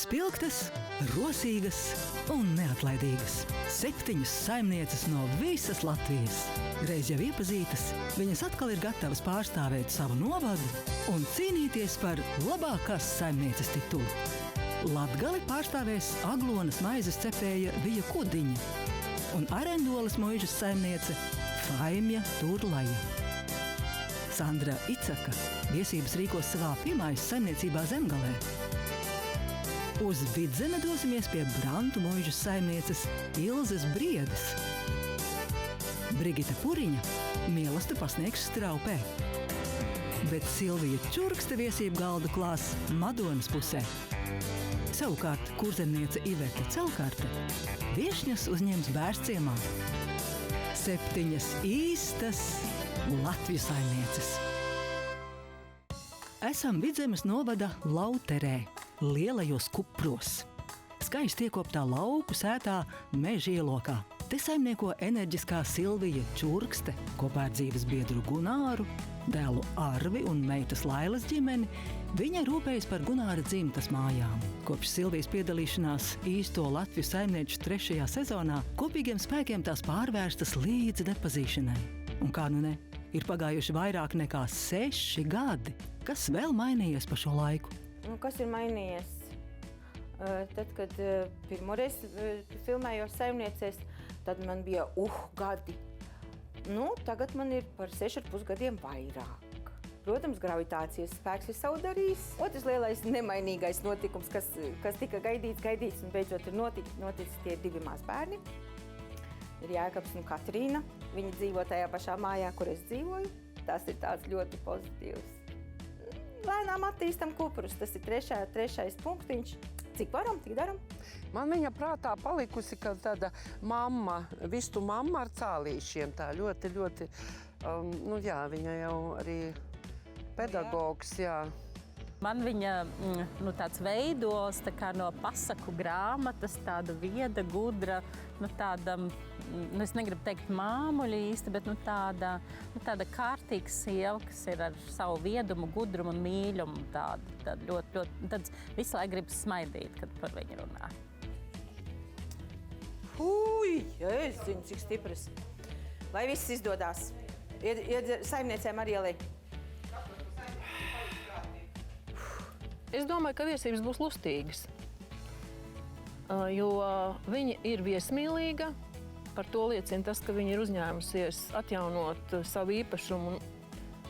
Spilgtas, rosīgas un neatlaidīgas. 7 saimnieces no visas Latvijas. Reiz jau iepazītas, viņas atkal ir gatavas pārstāvēt savu novadu un cīnīties par labākās saimnieces titulu. Latgali pārstāvēs Aglonas maizes cepēja Vija Kudiņa un Arendoles muižas saimniece Faimja Turlaja. Sandra Icaka viesības rīkos savā piemājas saimniecībā Zemgalē. Uz Vidzeme dosimies pie Brantu muižas saimnieces Ilzes Briedes. Brigita Puriņa mīlestību pasniegs Straupē. Bet Silvija Čurkste viesību galdu klās Madonas pusē. Savukārt kurzemniece Ivete Celkarte viešņas uzņems Bērciemā. 7 īstas Latviju saimnieces. Esam Vidzemes novada Lauterē, lielajos kupros. Skaisti iekoptā lauku sētā Meža ielokā. Te saimnieko enerģiskā Silvija Čurkste kopā ar dzīves biedru Gunāru, dēlu Arvi un meitas Lailas ģimeni. Viņa rūpējas par Gunāra dzimtas mājām. Kopš Silvijas piedalīšanās īsto Latviju saimnieču 3. sezonā kopīgiem spēkiem tās pārvērstas līdz nepazīšanai. Un kā nu ne, ir pagājuši vairāk nekā 6 gadi. Kas vēl mainījies pa šo laiku? Kas ir mainījies? Tad, kad pirmoreiz filmējos saimniecēs, tad man bija gadi. Tagad man ir par 6,5 gadiem vairāk. Protams, gravitācijas spēks ir savu darījis. Otrs lielais nemainīgais notikums, kas tika gaidīts un beidzot ir noticis, tie ir 2 mazbērni. Ir Jēkabs un Katrīna. Viņi dzīvo tajā pašā mājā, kur es dzīvoju. Tas ir tāds ļoti pozitīvs. Lēnām attīstam kuprus, tas ir 3. punktiņš. Cik varam, tik daram. Man viņa prātā palikusi, ka tāda mamma, vistu mamma ar cālīšiem, tā ļoti, viņa jau arī pedagogs, jā. Man viņa tāds veidos tā kā no pasaku grāmatas, tāda vieda, gudra, tāda, es negribu teikt māmuļa īsti, bet tāda kārtīga sieva, kas ir ar savu viedumu, gudrumu un mīļumu. Tāda ļoti, tad visu laiku gribas smaidīt, kad par viņu runā. Es zinu, cik stipras. Lai viss izdodās. Iedzer saimniecēm arī ielai. Es domāju, ka viesības būs lustīgas, jo viņa ir viesmīlīga. Par to liecina tas, ka viņa ir uzņēmusies atjaunot savu īpašumu un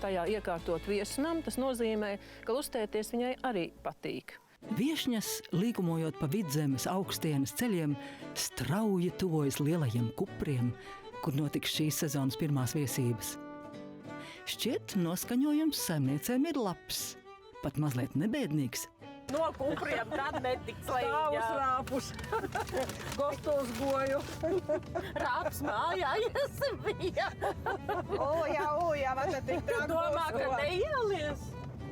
tajā iekārtot viesunam. Tas nozīmē, ka lustēties viņai arī patīk. Viešņas, līkumojot pa Vidzemes augstienes ceļiem, strauji tuvojas lielajiem kupriem, kur notiks šīs sezonas pirmās viesības. Šķiet, noskaņojums saimniecēm ir labs. Pat mazliet nebēdnīgs. No kupriem tad netiks Stāvus rāpus, gostos goju. Rāps mājājies bija. Jā, man tad tik trāk. Domā, ka neielies?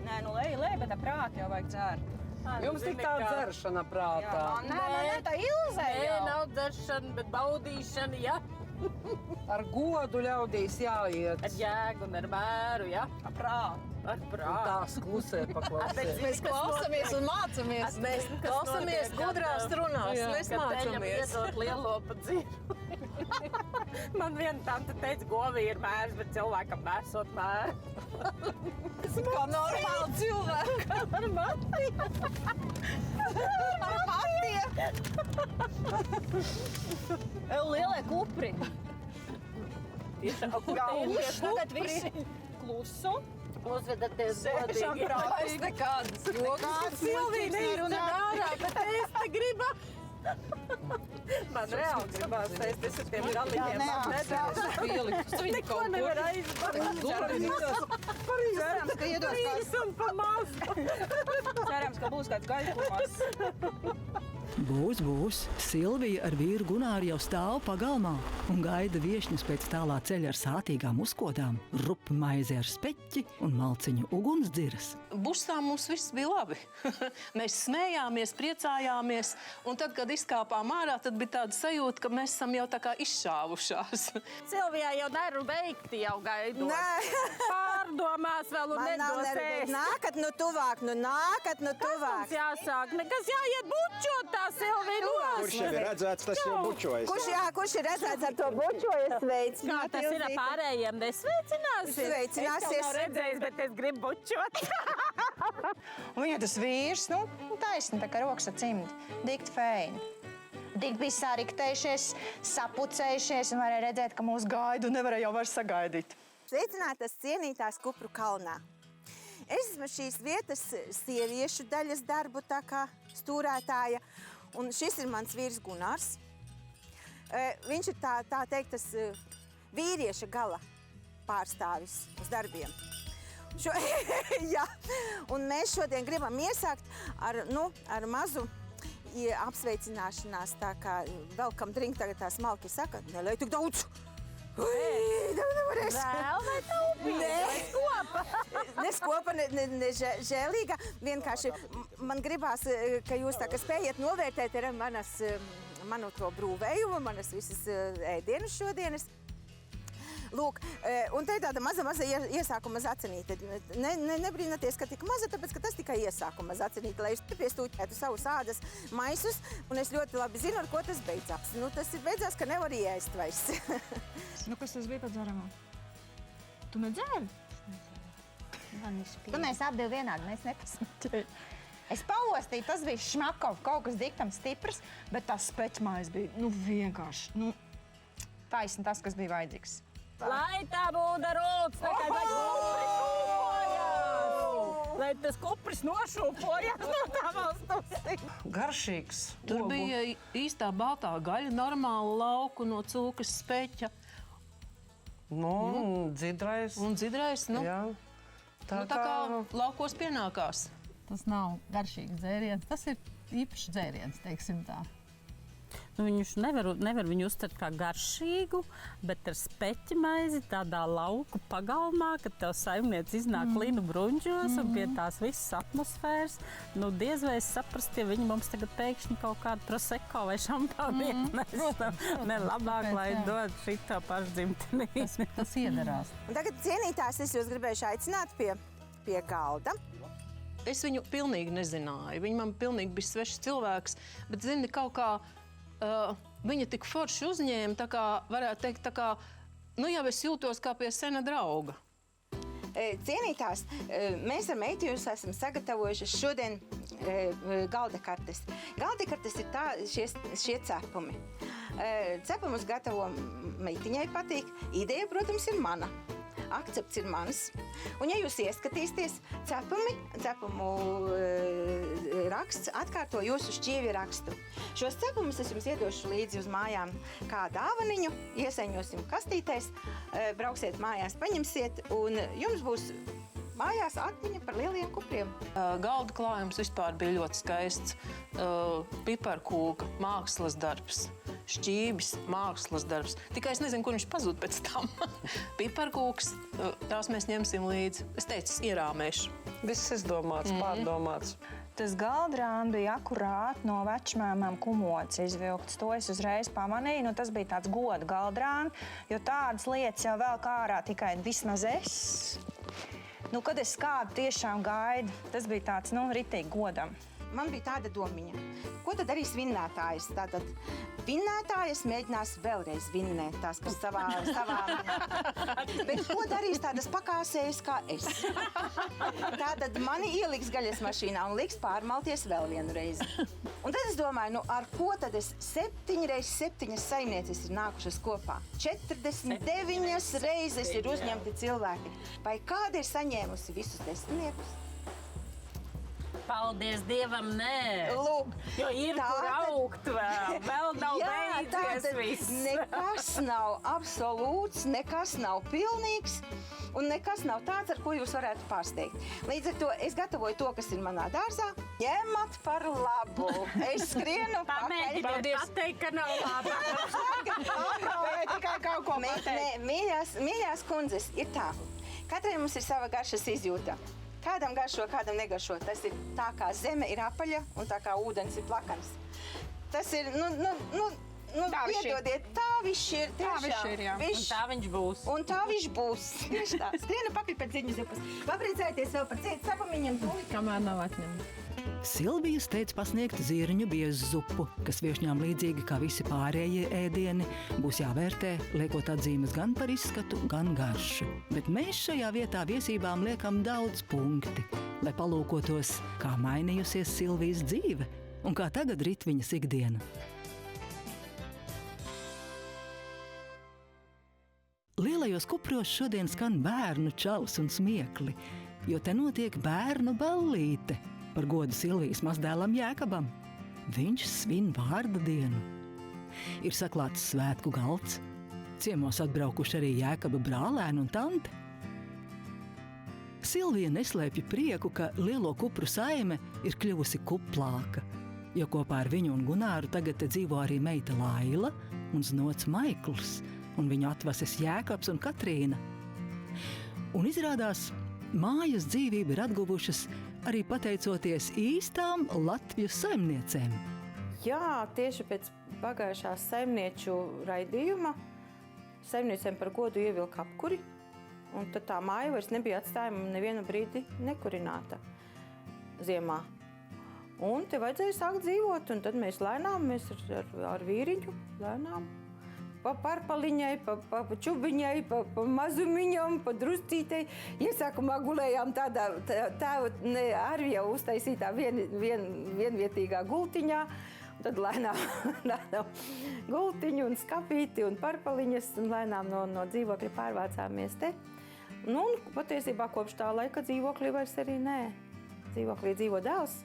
Nē, lej, bet prāti jau vajag dzērt. Jums tik tā dzeršana prātā. Nē, tā Ilzē Nē, jau. nav dzeršana, bet baudīšana, ja. Ar godu ļaudīs jāiet. Ar jēgu un ar mēru, ja. Ar prātu. Ar prātu. Tās klusē paklausies. Mēs klausamies un mācamies. Mēs klausamies gudrās runās. Mēs mācamies. Iedot lielo pa dzīvi. Man viena tante teica, govī ir mērs, bet cilvēkam mērsot mēru. Kā normāli cilvēki. Ar matiem. Ar matiem. Lielie kupri. Tagad visi klusu. Uzvedaties godīgi. Vairs nekādas jogas. Silvija neizdarā ārā, bet es te gribu. Man reāli gribās ēst, es ar tiem galiņiem. Neko nevar aizbārt. Cerams, ka iedos kāds. Un pa mazu. Cerams, ka būs kāds gaļkumos. Būs. Silvija ar vīru Gunāru jau stāv pagalmā un gaida viešņus pēc tālā ceļa ar sātīgām uzkodām, rupi maizi ar speķi un malciņu ugunsdziras. Busā mums viss bija labi. Mēs smējāmies, priecājāmies, un tad, kad izkāpām ārā, tad bija tāda sajūta, ka mēs esam jau tā kā izšāvušās. Silvijā jau neru veikti jau gaidot. Pārdomās vēl un nedosies. Nākat nu tuvāk. Mums jāsāk, nekas jāiet bučot tā Silvija nos. Kurš jau ir redzēts, tas jau bučojas. Kurš ir redzēts ar to bučojas veids? Kā tas ir ar pārējiem? Nesveicināsies? Sveicināsies. Es jau nav redzējis, bet es gribu bučot. Viņa tas vīrs, taisni, tā kā rokas ar cimdi. Dikt feini. Dikt bija sariktējušies, sapucējušies un varēja redzēt, ka mūs gaida un nevarēja jau vairs sagaidīt. Sveicinātas cienītās Kupru kalnā. Es esmu šīs vietas sieviešu daļas darbu tā kā stūrētāja, un šis ir mans vīrs Gunārs. Viņš ir tā teikt, tas vīrieša gala pārstāvis uz darbiem. Jā, un mēs šodien gribam iesākt ar mazu apsveicināšanās, tā kā welcome drink, tagad tā smalki saka, nelej tik daudz. Nevarēs. Vēl vai taupīt? Neskopa, ne žēlīga. Vienkārši man gribās, ka jūs tā kā spējat novērtēt ar manu to brūvējumu, manas visas ēdienas šodienas. Lūk, un te ir tāda maza iesākuma zacenīte. Nebrīnaties, ka tik maza, tāpēc, ka tas tikai iesākuma zacenīte, lai jūs piestūķētu savus ādas maisus, un es ļoti labi zinu, ar ko tas beidzās. Tas ir beidzās, ka nevar ieēst vairs. Kas tas bija pa dzeramā? Tu nedzēri? Tu mēs abi vienādi, mēs nepasmēķēji. Es paostīju, tas bija šmakov, kaut kas diktam stiprs, bet tās speķmājas bija, vienkārši, taisni tas, kas bija vajadzīgs. Lai tā būda rūts, lai kupris šūpojās! Lai tas kupris nošūpojās no tā valstus. Garšīgs. Tur bija īstā baltā gaļa, normāla lauku no cūkas speķa. Dzidrais. Un dzidrais, Jā. Tā kā laukos pienākās. Tas nav garšīgs dzēriens, tas ir īpašs dzēriens, teiksim tā. Viņš nevar viņu uztvert kā garšīgu, bet ar speķi maizi tādā lauku pagalmā, kad tev saimniece iznāk linu bruņģos un pie tās visas atmosfēras. Diez vai es saprast, ja viņi mums tagad pēkšņi kaut kādu proseko vai šampānu ietnestam. Labāk, lai dod šito pašdzimtenī. Tas iedarās. Un tagad, cienītās, es jūs gribējuši aicināt pie galda. Es viņu pilnīgi nezināju. Viņa man pilnīgi bija svešs cilvēks, bet, zini, kaut kā viņa tik forši uzņēma, tā kā, varētu teikt, tā kā, jau es jūtos kā pie sena drauga. Cienītās, mēs ar meitu jūs esam sagatavojuši šodien galda kartes. Galda kartes ir šie cepumi. Cepumus gatavo meitiņai patīk. Ideja, protams, ir mana. Akcepts ir mans. Un, ja jūs ieskatīsieties, cepumu raksts atkārto jūsu šķīvi rakstu. Šos cepumus es jums iedošu līdzi uz mājām kā dāvaniņu, iesaņosim kastītēs, brauksiet mājās, paņemsiet, un jums būs mājās atmiņa par lieliem kupriem. Galda klājums vispār bija ļoti skaists. Piparkūka, mākslas darbs. Šķības, mākslas darbs. Tikai es nezinu, kur viņš pazūd pēc tam. Piparkūks, tās mēs ņemsim līdzi. Es teicu, ierāmēšu. Viss izdomāts, pārdomāts. Tas galdrāns bija akurāt no večmēmām kumots izvilkts. To es uzreiz pamanīju. Tas bija tāds goda galdrāns, jo tādas lietas jau vēl kā ārā tikai vismaz es. Kad es kādu tiešām gaidu, tas bija tāds, ritīgi godam. Man bija tāda domiņa. Ko tad darīs vinnētājs? Tātad vinnētājas mēģinās vēlreiz vinnēt tās, kas savā... Bet ko darīs tādas pakāsējas kā es? Tātad mani ieliks gaļas mašīnā un liks pārmalties vēl vienu reizi. Un tad es domāju, ar ko tad es 7 reizes 7 saimnieces ir nākušas kopā? 49 reizes ir uzņemti cilvēki. Vai kāda ir saņēmusi visus 10? Paldies Dievam, nē. Lūk, jo ir kur augt vēl nav beidzies viss. Nekas nav absolūts, nekas nav pilnīgs. Un nekas nav tāds, ar ko jūs varētu pārsteigt. Līdz ar to es gatavoju to, kas ir manā dārzā. Ņemat par labu. Es skrienu pakaļ. Paldies. Pateikt, ka nav labi. Vai tikai kaut ko pateikt? Mīļās kundzes, ir tā. Katrai mums ir sava garšas izjūta. Kādam garšo, kādam negaršo. Tas ir tā, kā zeme ir apaļa un tā kā ūdens ir plakans. Tas ir, piedodiet, tā viņš ir. Tā viņš ir, jā. Un tā viņš būs. Un tā viņš būs. Tieši tā. Skrienu pakaļ pēc ziņas zupas. Papriecājieties vēl par citu sapamiņam. Kamēr nav atņemta. Silvija steidz pasniegt zirņu biezu zupu, kas viešņām līdzīgi kā visi pārējie ēdieni būs jāvērtē, liekot atzīmes gan par izskatu, gan garšu. Bet mēs šajā vietā viesībām liekam daudz punkti, lai palūkotos, kā mainījusies Silvijas dzīve un kā tagad rit viņas ikdiena. Lielajos kupros šodien skan bērnu čaus un smiekli, jo te notiek bērnu ballīte par godu Silvijas mazdēlam Jēkabam. Viņš svin vārda dienu. Ir saklāts svētku galds, ciemos atbraukuši arī Jēkaba brālēni un tante. Silvija neslēpja prieku, ka lielo kupru saime ir kļuvusi kuplāka, jo kopā ar viņu un Gunāru tagad te dzīvo arī meita Laila un znots Maikls, un viņu atvases Jēkabs un Katrīna. Un izrādās, mājas dzīvība ir atguvušas arī pateicoties īstām Latviju saimniecēm. Jā, tieši pēc pagājušās saimnieču raidījuma saimniecēm par godu ievilka apkuri, un tad tā māja vairs nebija atstājama nevienu brīdi nekurināta ziemā. Un te vajadzēja sākt dzīvot, un tad mēs lēnām, ar vīriņu lēnām pa parpaliņai, pa čubiņai, pa mazumiņam, pa druscītei. Iesākumā gulējām tādā Arvija uztaisītā vienvietīgā gultiņā. Un tad lēnām gultiņu un skapīti un parpaliņas un lēnām no dzīvokļa pārvācāmies te. Nu, un patiesībā kopš tā laika dzīvoklī vairs arī nē. Dzīvoklī dzīvo dēls.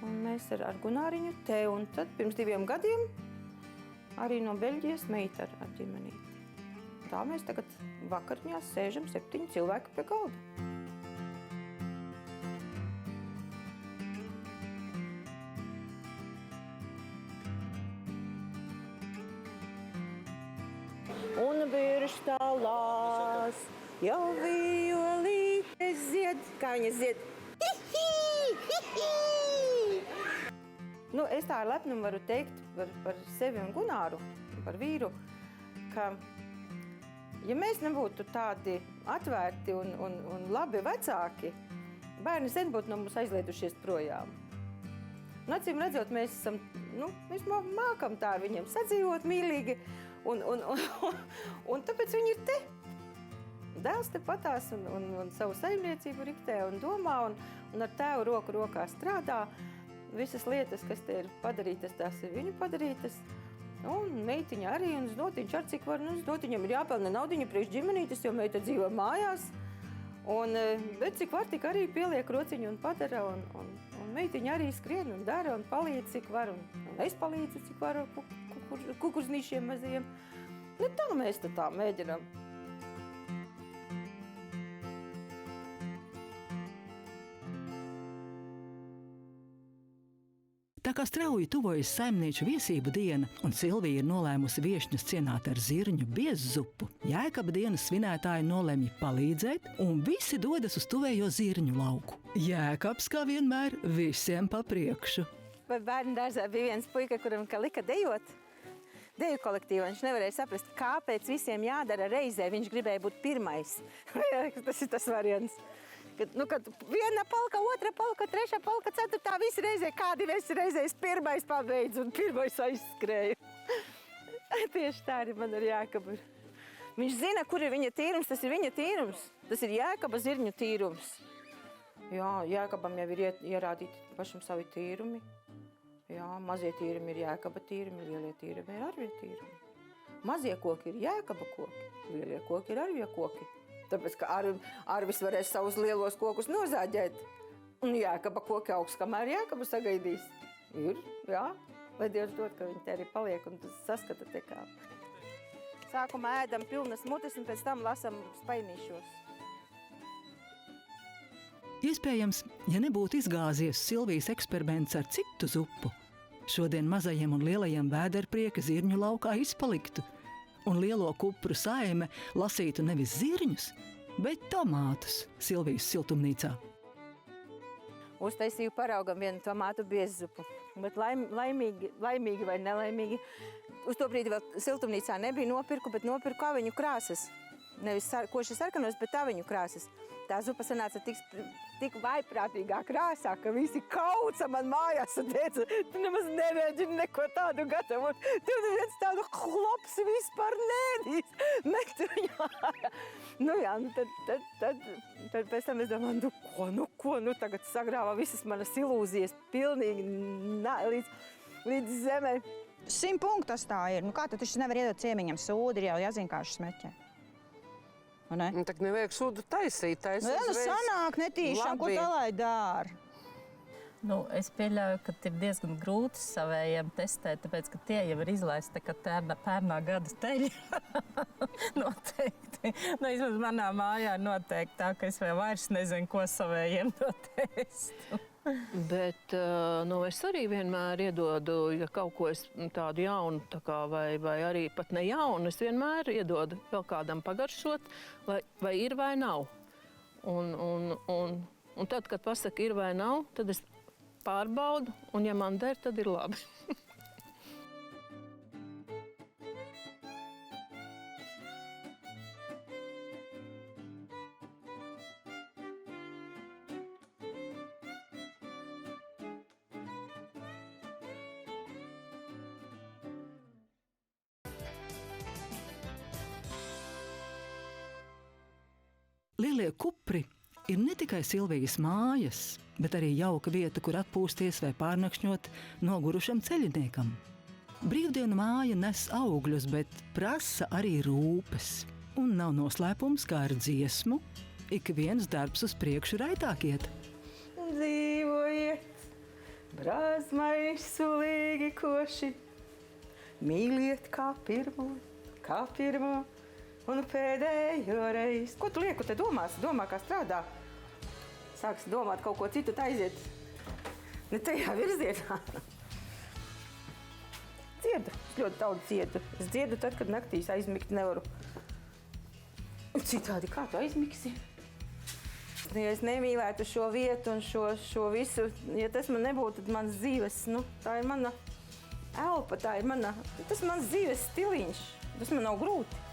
Un mēs ar Gunāriņu te. Un tad pirms 2 gadiem arī no Beļģijas meita ar ģimenīti. Tā mēs tagad vakariņās sēžam 7 cilvēki pie galda. Un birštalās jau violītes zied. Kā viņas zied? Nu, es tā ar lepnumu varu teikt par sevi un Gunāru, par vīru, ka, ja mēs nebūtu tādi atvērti un labi vecāki, bērni sen būtu no mums aizliedušies projām. Un acīm redzot, mēs mākam tā ar viņiem sadzīvot mīlīgi, un tāpēc viņi ir te. Dēls te patās un savu saimniecību riktē un domā, un ar tēvu roku rokā strādā. Visas lietas, kas te ir padarītas, tās ir viņu padarītas. Un meitiņa arī, un znotiņš ar cik var. Znotiņam ir jāpelna naudiņa priekš ģimenītes, jo meita dzīvo mājās. Bet cik var, tik arī pieliek rociņu un padara. Un meitiņa arī skrien un dara un palīdz, cik var. Un es palīdzu, cik varu kukurznīšiem mazajiem. Nu, tā mēs tā mēģinām. Tā kā strauji tuvojas saimnieču viesību diena un Silvija ir nolēmusi viešņus cienāt ar zirņu biezzupu, Jēkaba dienas svinētāji nolemj palīdzēt un visi dodas uz tuvējo zirņu lauku. Jēkabs, kā vienmēr, visiem pa priekšu. Vai bērnu dārzā bija viens puika, kuram lika dejot? Deju kolektīvā viņš nevarēja saprast, kāpēc visiem jādara reizē. Viņš gribēja būt pirmais. Tas ir tas variants. Kad viena palka, otra palka, trešā palka, ceturtā, visi reizē, kādi visi reizēs pirmais pabeidz un pirmais aizskrēja. Tieši tā arī man ar Jēkabu. Viņš zina, kur ir viņa tīrums, tas ir viņa tīrums. Tas ir Jēkaba zirņu tīrums. Jā, Jēkabam jau ir ierādīti pašam savi tīrumi. Jā, mazie tīrumi ir Jēkaba tīrumi, lielie tīrumi ir Arvija tīrumi. Mazie koki ir Jēkaba koki, lielie koki ir Arvija koki. Tāpēc, ka Arvis varēs savus lielos kokus nozāģēt. Un Jēkaba koki augs, kamēr Jēkaba sagaidīs. Ir, jā. Lai Dievs dod, ka viņi te arī paliek un saskata te kā. Sākumā ēdam pilnas mutes un pēc tam lasam spainīšos. Iespējams, ja nebūtu izgāzies Silvijas eksperiments ar citu zupu, šodien mazajiem un lielajiem vēderprieka zirņu laukā izpaliktu, un lielo kupru saime lasītu nevis zirņus, bet tomātus Silvijas siltumnīcā. Uztaisīju paraugam vienu tomātu biezzupu, bet laimīgi vai nelaimīgi. Uz to brīdi vēl siltumnīcā nebija nopirku, bet nopirku aviņu krāsas. Nevis koši sarkanos, bet aviņu krāsas. Tā zupa sanāca tik vaiprātīgā krāsā, ka visi kauca man mājās un teica, tu nemaz nemēģini neko tādu gatavot. Tev neviens tādu klopsi vispār nēdīs. Met viņu ārā. Nu jā, tad pēc tam es domāju, nu tagad sagrāvā visas manas ilūzijas pilnīgi līdz zemē. 100 punktu tas tā ir. Nu kā tad taču nevar iedot ciemiņam sūdi, ir jau jāzina, kā šis smēķē. Tak nevajag sūdu taisīt. Nu sanāk netīšām, ko tā lai dāra? Nu, es pieļauju, ka ir diezgan grūti savējiem testēt, tāpēc, ka tie jau ir izlaisti tā kā pērnā gada teļi. Noteikti. Nu, vismaz manā mājā noteikti tā, ka es vēl vairs nezinu, ko savējiem notestu. Bet es arī vienmēr iedodu, ja kaut ko es tādu jaunu, vai arī pat ne jaunu, es vienmēr iedodu vēl kādam pagaršot, vai ir vai nav. Un tad, kad pasaka ir vai nav, tad es pārbaudu, un ja man der, tad ir labi. Lielie kupri ir ne tikai Silvijas mājas, bet arī jauka vieta, kur atpūsties vai pārnakšņot nogurušam ceļiniekam. Brīvdienu māja nes augļus, bet prasa arī rūpes. Un nav noslēpums, kā ar dziesmu, ik viens darbs uz priekšu raitāk iet. Dzīvojiet, brāzmai sulīgi koši, mīliet kā pirmo. Un pēdējo reizi. Ko tu lieku te domās? Domā, kā strādā. Sāks domāt kaut ko citu, aiziet. Ne tajā virzienā. Dziedu. Es ļoti daudz dziedu. Es dziedu tad, kad naktīs aizmigt nevaru. Un citādi, kā tu aizmigsi? Ja es nemīlētu šo vietu un šo visu, ja tas man nebūtu, tad mans dzīves, tā ir mana elpa, tas mans dzīves stiliņš. Tas man nav grūti.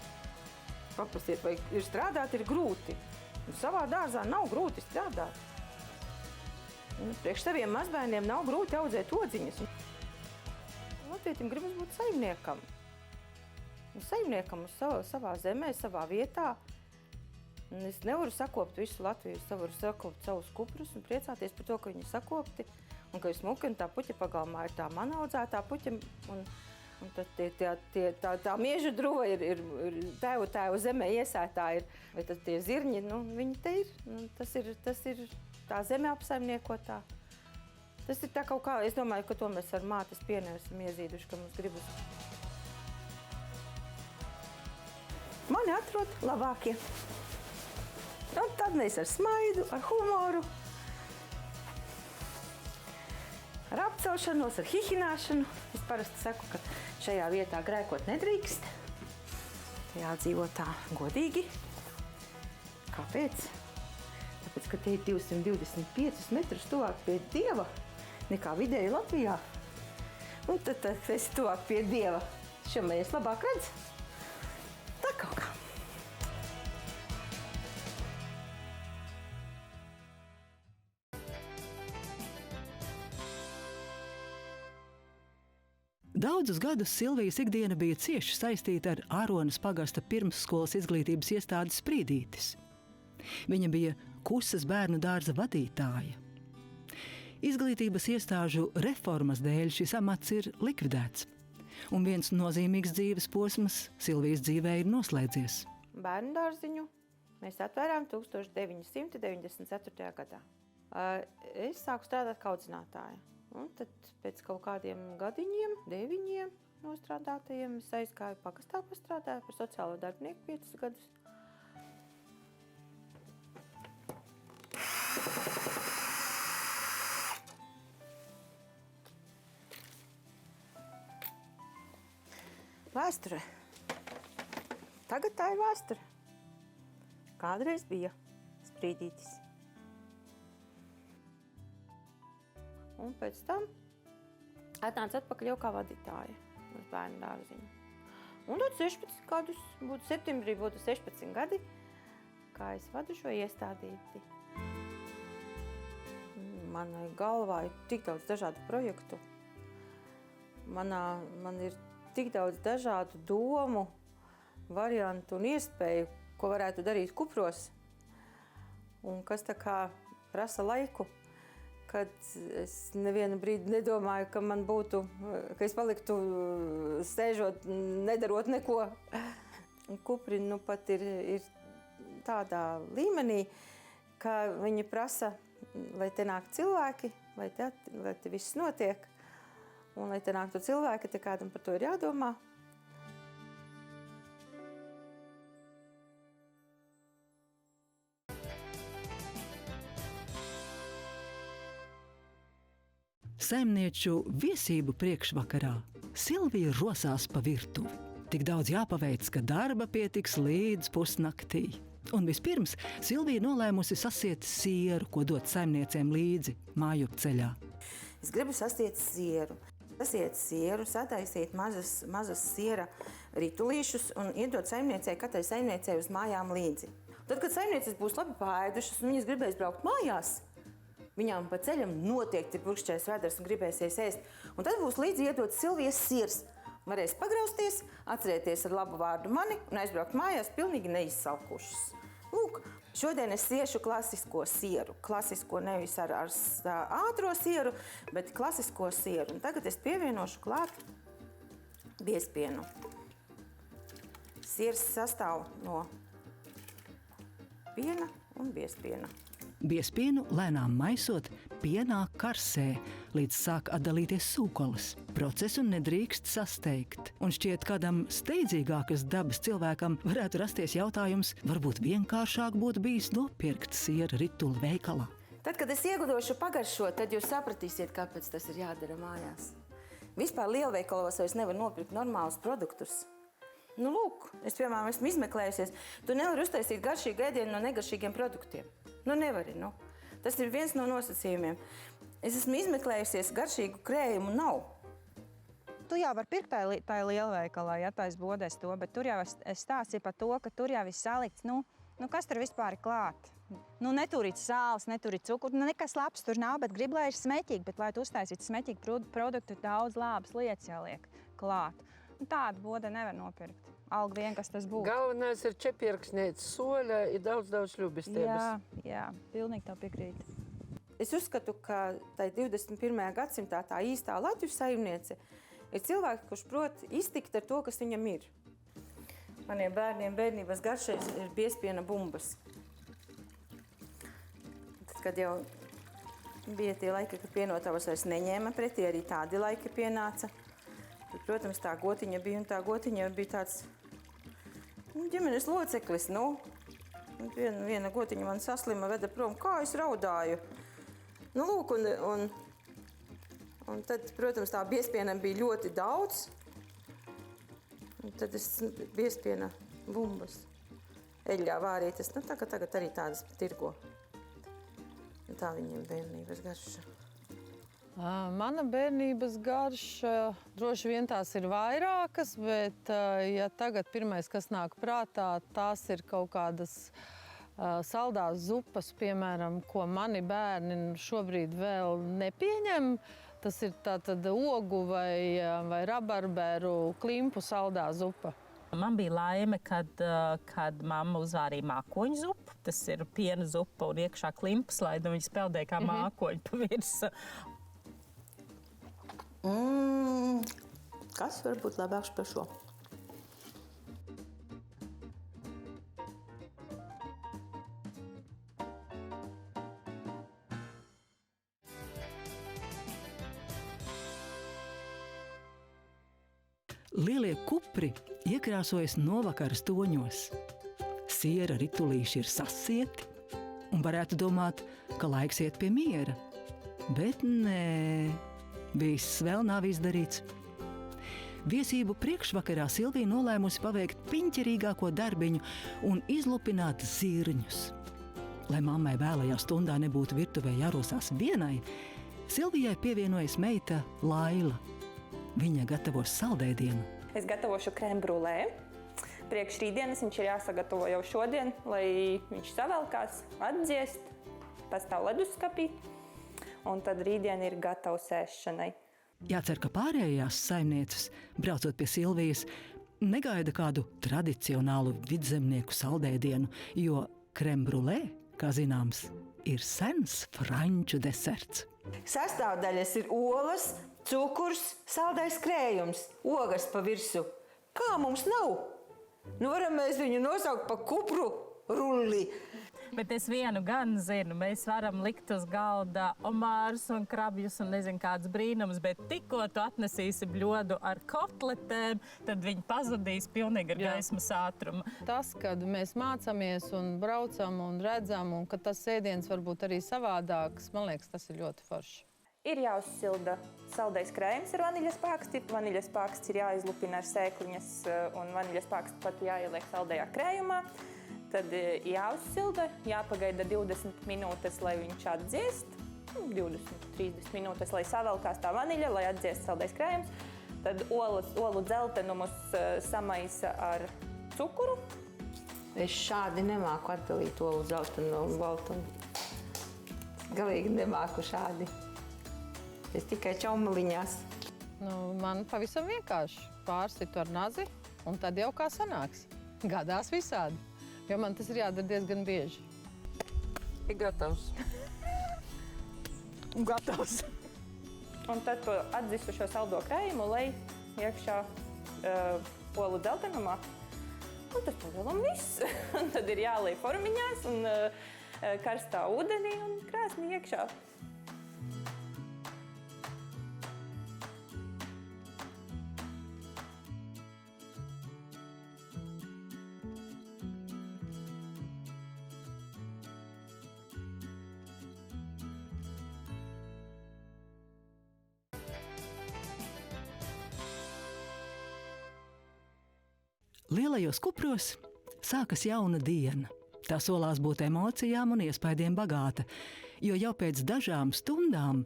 Paprasiet, vai ir strādāt, ir grūti. Un savā dārzā nav grūti strādāt. Priekš saviem mazbērniem nav grūti audzēt odziņas. Latvietim gribas būt saimniekam. Saimniekam uz savā zemē, savā vietā. Un es nevaru sakopt visu Latviju. Es varu sakopt savus kuprus un priecāties par to, ka viņi sakopti. Un ka ir smuki, un tā puķa pagalmā ir tā man audzētā puķa. Un tad tā miežu druva ir tēvu zemē iesētā ir. Vai tad tie zirņi, viņi te ir. Tas ir tā zeme apsaimniekotā. Tas ir tā kaut kā, es domāju, ka to mēs ar mātes pienu esam iezīduši, ka mums gribas. Mani atrod labākie. Un tad mēs ar smaidu, ar humoru, ar apcelšanos, ar hihināšanu. Es parasti saku, ka šajā vietā grēkot nedrīkst. Jādzīvo tā godīgi. Kāpēc? Tāpēc, ka te ir 225 metrus tuvāk pie Dieva nekā vidēji Latvijā. Un tad esi tuvāk pie Dieva. Šo mēs labāk redz. Tā kaut kā. Daudzus gadus Silvijas ikdiena bija cieši saistīta ar Āronas pagasta pirmsskolas izglītības iestādes Sprīdītis. Viņa bija Kusas bērnu dārza vadītāja. Izglītības iestāžu reformas dēļ šis amats ir likvidēts, un viens nozīmīgs dzīves posms Silvijas dzīvē ir noslēdzies. Bērnu dārziņu mēs atvērām 1994. gadā. Es sāku strādāt kā audzinātāja. Un tad pēc kaut kādiem gadiņiem, 9 nostrādātajiem, es aizgāju pagastā pastrādāju par sociālo darbinieku 5 gadus. Vēsture. Tagad tā ir vēsture. Kādreiz bija sprīdītis. Un pēc tam atnāca atpakaļ jau kā vadītāja uz bērnu dārziņu. Un tad 16 gadus, septembrī būtu 16 gadi, kā es vadu šo iestādīti. Manai galvā ir tik daudz dažādu projektu. Man ir tik daudz dažādu domu, variantu un iespēju, ko varētu darīt kupros. Un kas tā kā prasa laiku, kad es nevienu brīdi nedomāju, ka man būtu, ka es paliktu sēžot, nedarot neko. Un kupri nu pat ir tādā līmenī, ka viņi prasa, lai te nāk cilvēki, lai te viss notiek. Un, lai te nāktu cilvēki, te kādam par to ir jādomā. Saimnieču viesību priekšvakarā Silvija rosās pa virtuvi. Tik daudz jāpaveic, ka darba pietiks līdz pusnaktī. Un vispirms Silvija nolēmusi sasiet sieru, ko dot saimniecēm līdzi mājup ceļā. Es gribu sasiet sieru. Sasiet sieru, sataisīt mazus siera ritulīšus un iedot saimniecei, katrai saimniecei uz mājām līdzi. Tad, kad saimnieces būs labi paēdušas un viņas gribēs braukt mājās, viņām pa ceļam noteikti purkšķēs vedars un gribēsies ēst. Un tad būs līdzi iedot Silvijas siers. Varēs pagrausties, atcerēties ar labu vārdu mani un aizbraukt mājās pilnīgi neizsalkušas. Lūk, šodien es siešu klasisko sieru. Klasisko nevis ar ātro sieru, bet klasisko sieru. Un tagad es pievienošu klāt biezpienu. Siers sastāv no piena un biezpiena. Biezpienu lēnām maisot pienā karsē, līdz sāk atdalīties sūkolas. Procesu nedrīkst sasteigt. Un šķiet, kādam steidzīgākas dabas cilvēkam varētu rasties jautājums, varbūt vienkāršāk būtu bijis nopirkt siera rituli veikalā. Tad, kad es iegudošu pagaršot, tad jūs sapratīsiet, kāpēc tas ir jādara mājās. Vispār lielveikalos es nevaru nopirkt normālus produktus. Nu, lūk, es, piemēram, esmu izmeklējusies. Tu nevari uztaisīt garšīgu ēdienu no negaršīgiem produktiem. Nu, nevari, nu. Tas ir viens no nosacījumiem. Es esmu izmeklējusies, garšīgu krējumu nav. Tu jau vari pirkt tā lielveikalā, ja tā es bodēs to, bet tur jau es stāstīju par to, ka tur jau ir salikts, nu kas tur vispār ir klāt? Nu, neturīt sāls, neturīt cukuru, nekas labs tur nav, bet grib, lai ir smeķīgi, bet lai tu uztaisītu smeķīgu produktu, daudz labas lietas jāliek klāt. Un tādu bode nevar nopirkt. Alga vien, kas tas būtu. Galvenais ir čepierksnēts soļa, ir daudz ļubistības. Jā, pilnīgi tā piekrīt. Es uzskatu, ka tai 21. gadsimtā tā īstā Latviju saimniece ir cilvēki, kurš prot iztikt ar to, kas viņam ir. Maniem bērniem bērnības garšais ir biezpiena bumbas. Tad, kad jau bija tie laiki, kad pienotavas vairs neņēma pretī, arī tādi laiki pienāca. Tad, protams, tā gotiņa bija, un tā gotiņa bija tāds ģimenes loceklis. Viena gotiņa man saslima, veda prom, kā es raudāju. Nu, lūk, un tad, protams, tā biezpiena bija ļoti daudz. Un tad es biezpiena bumbas eļļā vārītas. Nu, tagad arī tādas tirgo. Un tā viņiem bērnības garša. Mana bērnības garša, droši vien tās ir vairākas, bet ja tagad pirmais, kas nāk prātā, tās ir kaut kādas saldās zupas, piemēram, ko mani bērni šobrīd vēl nepieņem. Tas ir tātad ogu vai rabarberu klimpu saldā zupa. Man bija laime, kad mamma uzvārīja mākoņu zupu. Tas ir piena zupa un iekšā klimpas laida, un viņi speldēja kā mākoņi pa virsu. Kas var būt labāks par šo? Lielie kupri iekrāsojas novakaras toņos. Siera ritulīši ir sasieti, un varētu domāt, ka laiks iet pie miera. Bet nē, viss vēl nav izdarīts. Viesību priekšvakarā Silvija nolēmusi paveikt piņķerīgāko darbiņu un izlupināt zirņus. Lai mammai vēlajā stundā nebūtu virtuvē jārosās vienai, Silvijai pievienojas meita Laila. Viņa gatavos saldēdienu. Es gatavošu krème brûlée. Priekš rītdienas viņš ir jāsagatavo jau šodien, lai viņš savelkās, atdziest, pastāv leduskapī, un tad rītdien ir gatavs ēšanai. Jācer, ka pārējās saimnieces, braucot pie Silvijas, negaida kādu tradicionālu vidzemnieku saldēdienu, jo crème brûlée, kā zināms, ir sens franču deserts. Sastāvdaļas ir olas, cukurs, saldais krējums, ogas pa virsu. Kā mums nav? Nu varam mēs viņu nosaukt pa kupru rulli. Bet es vienu gan zinu, mēs varam likt uz galda omārus un krabjus un nezinu kāds brīnums, bet tikko tu atnesīsi bļodu ar kotletēm, tad viņi pazudīs pilnīgi ar gaismas ātrumu. Tas, kad mēs mācāmies un braucam un redzam, un ka tas ēdiens var būt arī savādāks, man liekas, tas ir ļoti forši. Ir jāuzsilda saldais krējums ar vaniļas pāksti. Vaniļas pāksts ir jāizlupina ar sēkliņas un vaniļas pāksts pat jāieliek saldajā krējumā. Tad jāuzsilda, jāpagaida 20 minūtes, lai viņš atdziest. 20-30 minūtes, lai savelkās tā vaniļa, lai atdziest saldais krējums. Tad olu dzeltenumus samaisa ar cukuru. Es šādi nemāku atdalīt olu dzeltenu no baltumu. Galīgi nemāku šādi. Es tikai čaumaliņās. Man pavisam vienkārši pārsitu ar nazi, un tad jau kā sanāks. Gadās visādi, jo man tas ir jādara diezgan bieži. Ir gatavs. Gatavs. Un tad to atdzisušo saldo krējumu, lai iekšā olu dzeltenumā. Un tas pavēlam viss. Un tad ir jāliek formiņās un karstā ūdenī un krāsnī iekšā. Lielajos kupros sākas jauna diena. Tā solās būt emocijām un iespaidiem bagāta, jo jau pēc dažām stundām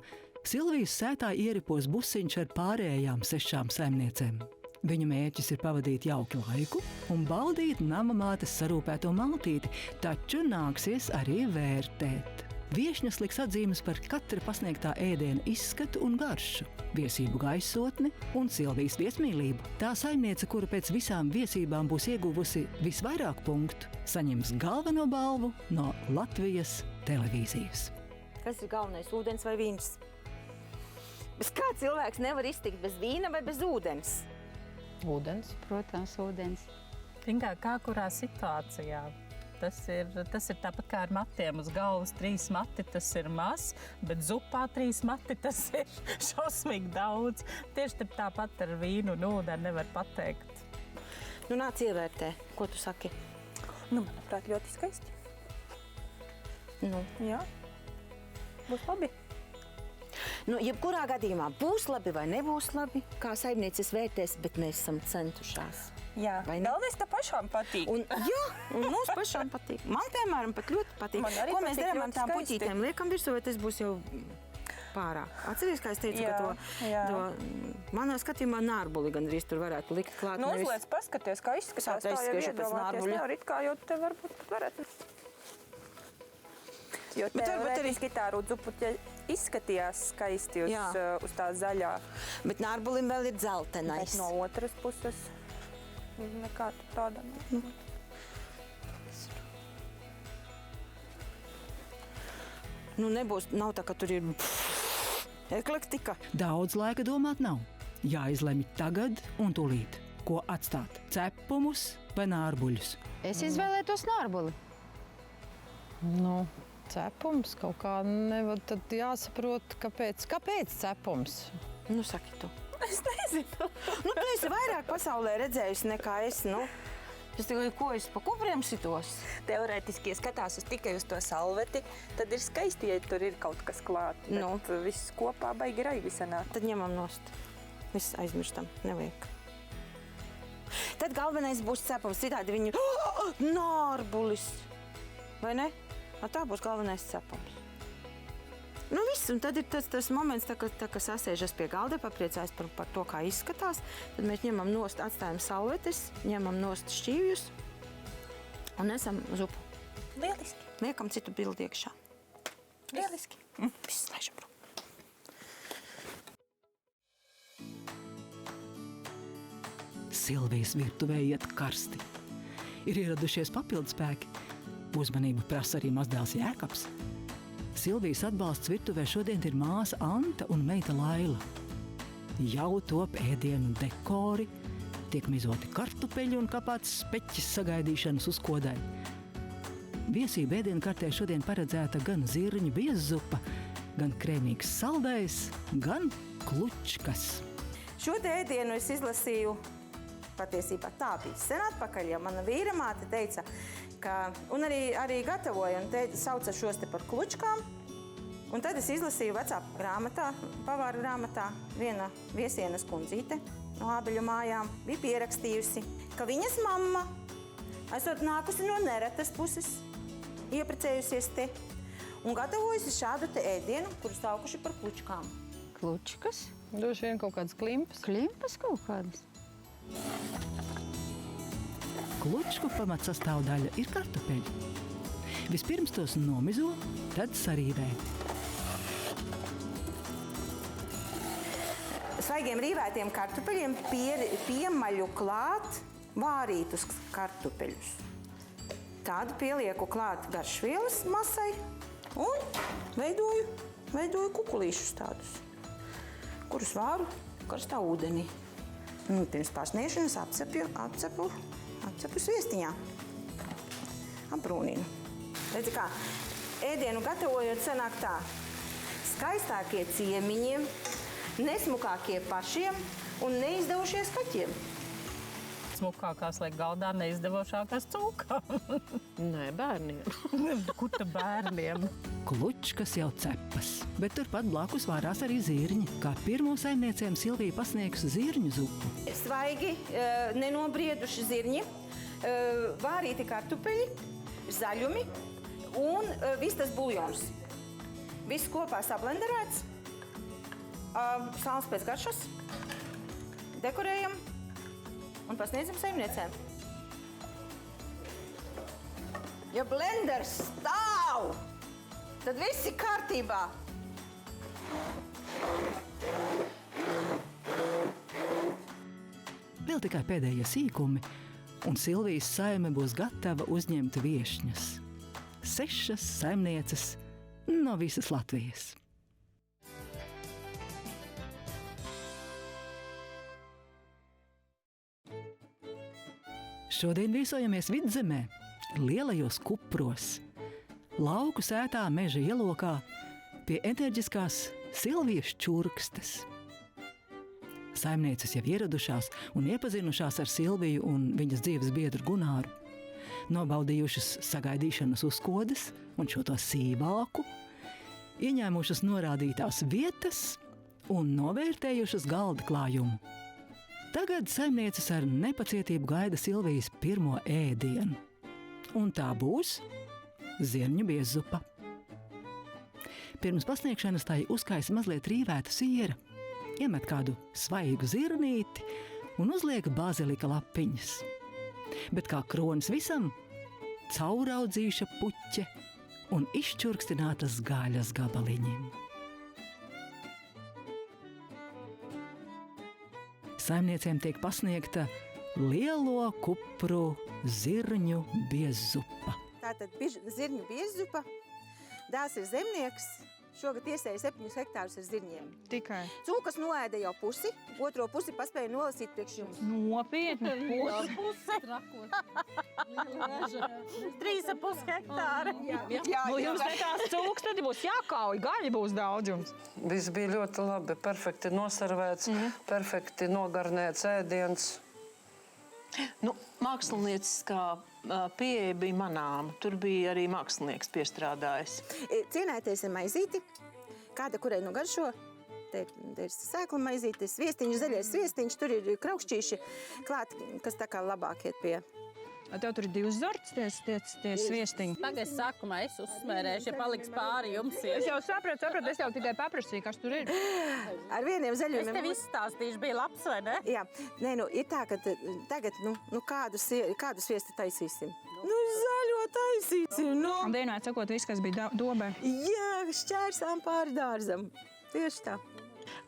Silvijas sētā ieripos busiņš ar pārējām 6 saimniecēm. Viņu mērķis ir pavadīt jauku laiku un baudīt nama mātes sarūpēto maltīti, taču nāksies arī vērtēt. Viešņas liks atzīmes par katra pasniegtā ēdiena izskatu un garšu, viesību gaisotni un Silvijas viesmīlību. Tā saimniece, kura pēc visām viesībām būs ieguvusi visvairāk punktu, saņems galveno balvu no Latvijas televīzijas. Kas ir galvenais, ūdens vai vīns? Bez kā cilvēks nevar iztikt bez vīna vai bez ūdens? Ūdens. Protams, ūdens. Kā kurā situācijā? Tas ir tāpat kā ar matiem uz galvas 3 mati, tas ir maz, bet zupā 3 mati, tas ir šausmīgi daudz. Tieši tāpat ar vīnu un ūdeni nevar pateikt. Nu, nāc ievērtē, ko tu saki? Manuprāt, ļoti skaisti. Jā, būs labi. Jebkurā gadījumā būs labi vai nebūs labi, kā saimnieces vērtēs, bet mēs esam centušās. Jā, galvenais, ka pašām patīk. Un mums pašām patīk. Man, piemēram, pat ļoti patīk. Ko mēs darām ar tām puķītēm? Liekam virsū, vai tas būs jau pārāk? Atceries, kā es teicu, ka to manā skatījumā nārbuli gandrīz tur varētu likt klāt. Uzliec, paskaties, kā izskatās. Tā jau iedomāties nevar, it kā jau te varbūt pat varētu. Jo teorētiski tā rudzupuķa izskatījās skaisti uz tā zaļā. Bet nārbulim vēl ir dzeltenais. Bet no otras puses nekā tāda. Nav tā, ka tur ir eklektika. Daudz laika domāt nav. Jāizlemj tagad un tūlīt. Ko atstāt? Cepumus vai nārbuļus? Es izvēlētos nārbuli. Cepums kaut kā nevar, tad jāsaprot, kāpēc cepums? Saki tu. Es nezinu. Nu, tu esi vairāk pasaulē redzējusi nekā es, nu. Es tikai, ko es pa kupriem sitos? Teorētiski, ja skatās tikai uz to salveti, tad ir skaisti, ja tur ir kaut kas klāt. Nu. Bet viss kopā baigi raivi sanāk. Tad ņemam nost. Viss aizmirstam, nevajag. Tad galvenais būs cepams, citādi viņu nārbulis. Vai ne? Tā būs galvenais cepams. Nu viss, un tad ir tas moments, tā, ka sasēžas pie galda, papriecājas par to, kā izskatās. Tad mēs ņemam nost, atstājam salvetes, ņemam nost šķīvjus un nesam zupu. Lieliski. Liekam citu bildi iekšā. Lieliski. Viss laižam prom. Silvijas virtuvē iet karsti. Ir ieradušies papildspēki. Uzmanību prasa arī mazdēls Jēkabs. Silvijas atbalsts virtuvē šodien ir māsa Anta un meita Laila. Jau top ēdienu dekori, tiek mizoti kartupeļi un kāpāts speķis sagaidīšanas uzkodai. Viesību ēdienu kartē šodien paredzēta gan zirņu biezzupa, gan krēmīgs saldējs, gan klučkas. Šo ēdienu es izlasīju, patiesībā tā bija sen atpakaļ, ja mana vīra māte teica, un arī gatavoja un sauca šos te par klučkām. Un tad es izlasīju vecā grāmatā, pavāra grāmatā, viena viesienas kundzīte no Ābeļu mājām bija pierakstījusi, ka viņas mamma esot nākusi no Neretas puses, ieprecējusies te un gatavojusi šādu te ēdienu, kuru saukuši par klučkām. Klučkas? Droši vien kaut kādas klimpas. Klimpas kaut kādas. Klučku pamatsastāvdaļa ir kartupeļi. Vispirms tos nomizo, tad sarīvē. Svaigiem rīvētiem kartupeļiem piemaļu klāt vārītus kartupeļus. Tādu pielieku klāt garšvielas masai un veidoju kukulīšus tādus, kurus vāru karstā ūdenī. Pirms pārsniešanas apcepu sviestiņā. Apbrūninu. Redzi kā, ēdienu gatavojot sanāk tā. Skaistākie ciemiņiem, nesmukākie pašiem un neizdevušies kaķiem. Smukākās liek galdā, neizdevošākās cūkām. Nē, bērniem. Kur ta bērniem? Klučkas jau cepas, bet turpat blakus vārās arī zirņi, kā pirmo saimniecēm Silvija pasniegs zirņu zupu. Svaigi, nenobrieduši zirņi, vārīti kartupeļi, zaļumi un viss tas buljons. Viss kopā sablenderēts, sāls pēc garšas, dekorējam un pasniedzam saimniecēm. Ja blenders stāv, tad viss ir kārtībā. Vēl tikai pēdējie sīkumi, un Silvijas saime būs gatava uzņemt viešņas. 6 saimnieces no visas Latvijas. Šodien viesojamies Vidzemē, lielajos kupros, lauku sētā meža ielokā pie enerģiskās Silvijas čurkstes. Saimnieces jau ieradušās un iepazinušās ar Silviju un viņas dzīves biedru Gunāru, nobaudījušas sagaidīšanas uzkodas un šo to sīvāku, ieņēmušas norādītās vietas un novērtējušas galda klājumu. Tagad saimnieces ar nepacietību gaida Silvijas pirmo ēdienu. Un tā būs zirņu biezzupa. Pirms pasniegšanas tai uzkaisa mazliet rīvēta siera, iemet kādu svaigu zirnīti un uzliek bazilika lapiņas. Bet kā kronis visam, cauraudzīša puķe un izčurkstinātas gaļas gabaliņiem. Saimniecēm tiek pasniegta lielo kupru zirņu biezzupa. Tātad zirņu biezzupa, dēls ir zemnieks, šogad iesēja 7 hektārus ar zirņiem. Tikai. Cūkas noēda jau pusi, otro pusi paspēja nolasīt priekš jums. Nopietni. Pusi. 3,5 hektāri. Nu, jums nekās cūks, tad būs jākauj, gaļa būs daudzums. Viss bija ļoti labi, perfekti nosarvēts, perfekti nogarnēts ēdiens. Nu, mākslinieciskā pieeja bija manāma. Tur bija arī mākslinieks piestrādājis. Cienēties ar maizīti, kāda, kurai nu garšo. Te ir sēkla maizīte, sviestiņš, zaļais sviestiņš, tur ir kraukšķīši klāt, kas tā kā labāk iet pie. Tev tur ir 2 zorts, tie sviestiņi. Tagad sākumā es uzsmērēšu, ja paliks pāri jums. Es jau sapratu, es jau tikai paprasīju, kas tur ir. Ar vieniem zaļiem. Es tev izstāstīšu, bija labs, vai ne? Jā, nē, nu, ir tā, ka tagad, kādu sviestu taisīsim? Nu, zaļo taisīsim, nu. Un vienmēr sakot, viss, kas bija dobē. Jā, šķērsām pāri dārzam. Tieši tā.